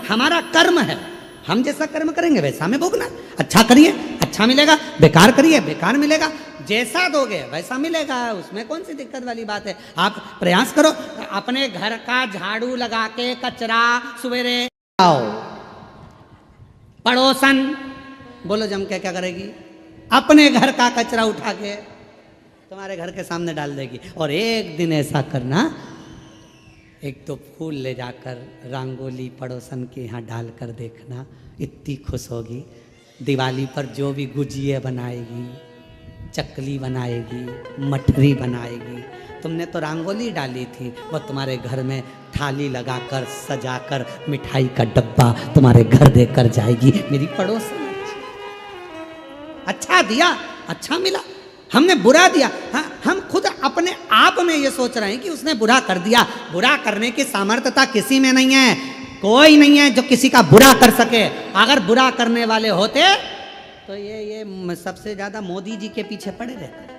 हमारा कर्म है। हम जैसा कर्म करेंगे वैसा हमें भोगना। अच्छा करिए अच्छा मिलेगा, बेकार करिए बेकार मिलेगा। जैसा दोगे वैसा मिलेगा, उसमें कौन सी दिक्कत वाली बात है। आप प्रयास करो, अपने घर का झाड़ू लगा के कचरा सवेरे आओ, पड़ोसन बोलो जम के क्या करेगी? अपने घर का कचरा उठा के तुम्हारे घर के सामने डाल देगी। और एक दिन ऐसा करना, एक तो फूल ले जाकर रंगोली पड़ोसन के यहाँ डालकर देखना, इतनी खुश होगी। दिवाली पर जो भी गुजिया बनाएगी, चकली बनाएगी, मठरी बनाएगी, तुमने तो रंगोली डाली थी, वो तुम्हारे घर में थाली लगाकर सजाकर मिठाई का डब्बा तुम्हारे घर देकर जाएगी। मेरी पड़ोसन अच्छा दिया, अच्छा मिला, हमने बुरा दिया। हाँ, हम खुद अपने आप में ये सोच रहे हैं कि उसने बुरा कर दिया। बुरा करने की सामर्थ्यता किसी में नहीं है, कोई नहीं है जो किसी का बुरा कर सके। अगर बुरा करने वाले होते तो ये सबसे ज्यादा मोदी जी के पीछे पड़े रहते।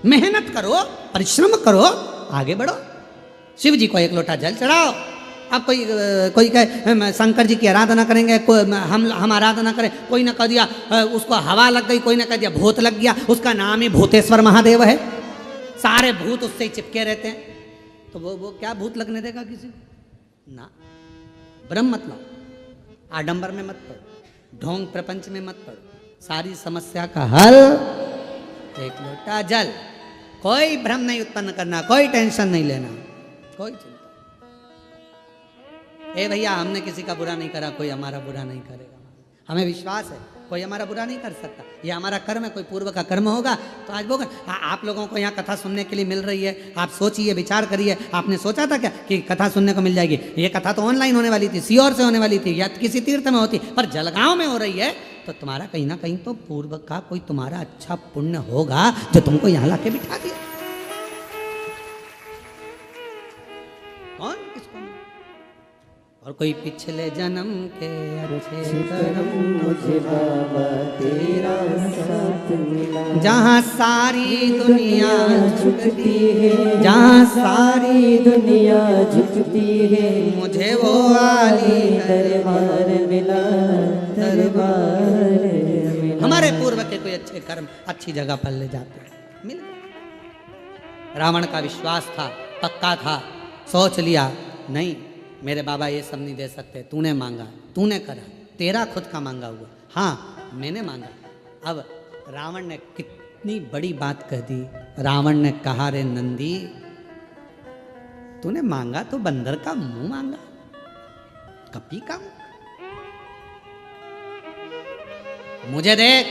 मेहनत करो, परिश्रम करो, आगे बढ़ो। शिव जी को एक लोटा जल चढ़ाओ। अब कोई कहे शंकर जी की आराधना करेंगे, हम आराधना करें, कोई ने कह दिया उसको हवा लग गई, कोई ने कह दिया भूत लग गया, उसका नाम ही भूतेश्वर महादेव है। सारे भूत उससे ही चिपके रहते हैं, तो वो क्या भूत लगने देगा किसी को? ना, ब्रह्म मत लाओ, आडंबर में मत पड़ो, ढोंग प्रपंच में मत पड़ो। सारी समस्या का हल एक लोटा जल। कोई भ्रम नहीं उत्पन्न करना, कोई टेंशन नहीं लेना, कोई चिंता। ए भैया, हमने किसी का बुरा नहीं करा, कोई हमारा बुरा नहीं करेगा। हमें विश्वास है कोई हमारा बुरा नहीं कर सकता, ये हमारा कर्म है। कोई पूर्व का कर्म होगा तो आज होगा। आप लोगों को यहाँ कथा सुनने के लिए मिल रही है, आप सोचिए, विचार करिए। आपने सोचा था क्या कि कथा सुनने को मिल जाएगी? ये कथा तो ऑनलाइन होने वाली थी, सीओर से होने वाली थी, या किसी तीर्थ में होती, पर जलगांव में हो रही है। तो तुम्हारा कहीं ना कहीं तो पूर्व का कोई तुम्हारा अच्छा पुण्य होगा जो तुमको यहाँ ला के बिठा दिया। कौन किसको? और कोई पिछले जन्म के अच्छे कर्म मुझे बाबा तेरा साथ मिला। जहाँ सारी दुनिया झुकती है, जहाँ सारी दुनिया झुकती है, मुझे वो आली दरबार मिला, दरबार मिला। हमारे पूर्व के कोई अच्छे कर्म अच्छी जगह पर ले जाते हैं, मिल गए। रावण का विश्वास था, पक्का था, सोच लिया नहीं मेरे बाबा ये सब नहीं दे सकते, तूने मांगा, तूने करा, तेरा खुद का मांगा हुआ। हाँ, मैंने मांगा। अब रावण ने कितनी बड़ी बात कह दी। रावण ने कहा, रे नंदी, तूने मांगा तो बंदर का मुंह मांगा, कपी का मुंह। मुझे देख,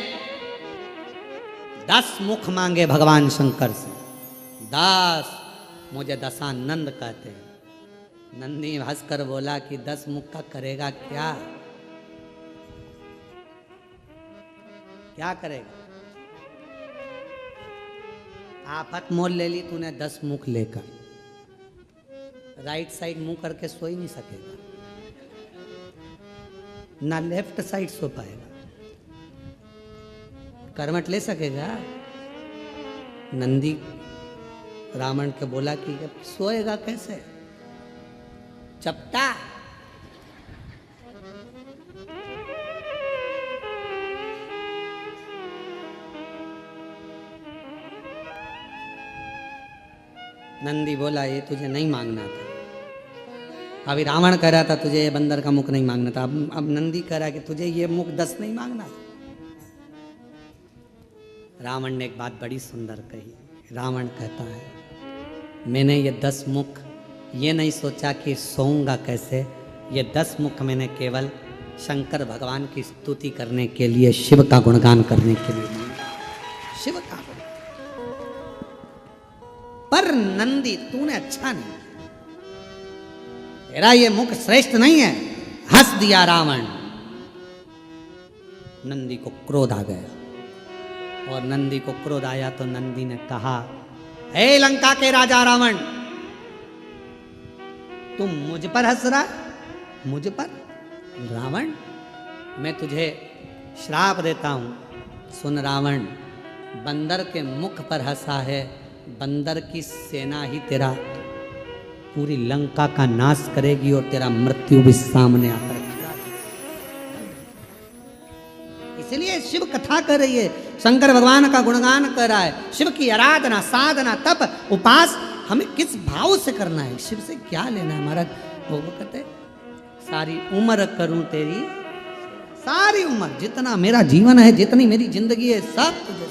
10 मुख मांगे भगवान शंकर से, 10। मुझे दशानंद कहते हैं। नंदी हंसकर बोला कि 10 मुख का करेगा क्या? क्या करेगा? आफत मोल ले ली तूने 10 मुख लेकर, राइट साइड मुंह करके सो ही नहीं सकेगा, ना लेफ्ट साइड सो पाएगा, करवट ले सकेगा। नंदी रावण के बोला कि सोएगा कैसे? चपटा। नंदी बोला ये तुझे नहीं मांगना था। अभी रावण कह रहा था तुझे ये बंदर का मुख नहीं मांगना था, अब नंदी कह रहा है कि तुझे ये मुख 10 नहीं मांगना था। रावण ने एक बात बड़ी सुंदर कही। रावण कहता है, मैंने ये 10 मुख ये नहीं सोचा कि सोऊंगा कैसे, ये 10 मुख मैंने केवल शंकर भगवान की स्तुति करने के लिए, शिव का गुणगान करने के लिए मांगा, शिव का गुणगान। पर नंदी तूने अच्छा नहीं, तेरा ये मुख श्रेष्ठ नहीं है। हंस दिया रावण। नंदी को क्रोध आ गया और नंदी को क्रोध आया तो नंदी ने कहा, हे लंका के राजा रावण, तुम मुझ पर हंस रहा है? मुझ पर? रावण, मैं तुझे श्राप देता हूं, सुन रावण, बंदर के मुख पर हंसा है, बंदर की सेना ही तेरा पूरी लंका का नाश करेगी और तेरा मृत्यु भी सामने आकर खड़ा है। इसलिए शिव कथा कर रही है, शंकर भगवान का गुणगान कर रहा है, शिव की आराधना, साधना, तप, उपास हमें किस भाव से करना है, शिव से क्या लेना है महाराज। वो कहते सारी उम्र करूं तेरी, सारी उम्र, जितना मेरा जीवन है, जितनी मेरी जिंदगी है, सब तुझे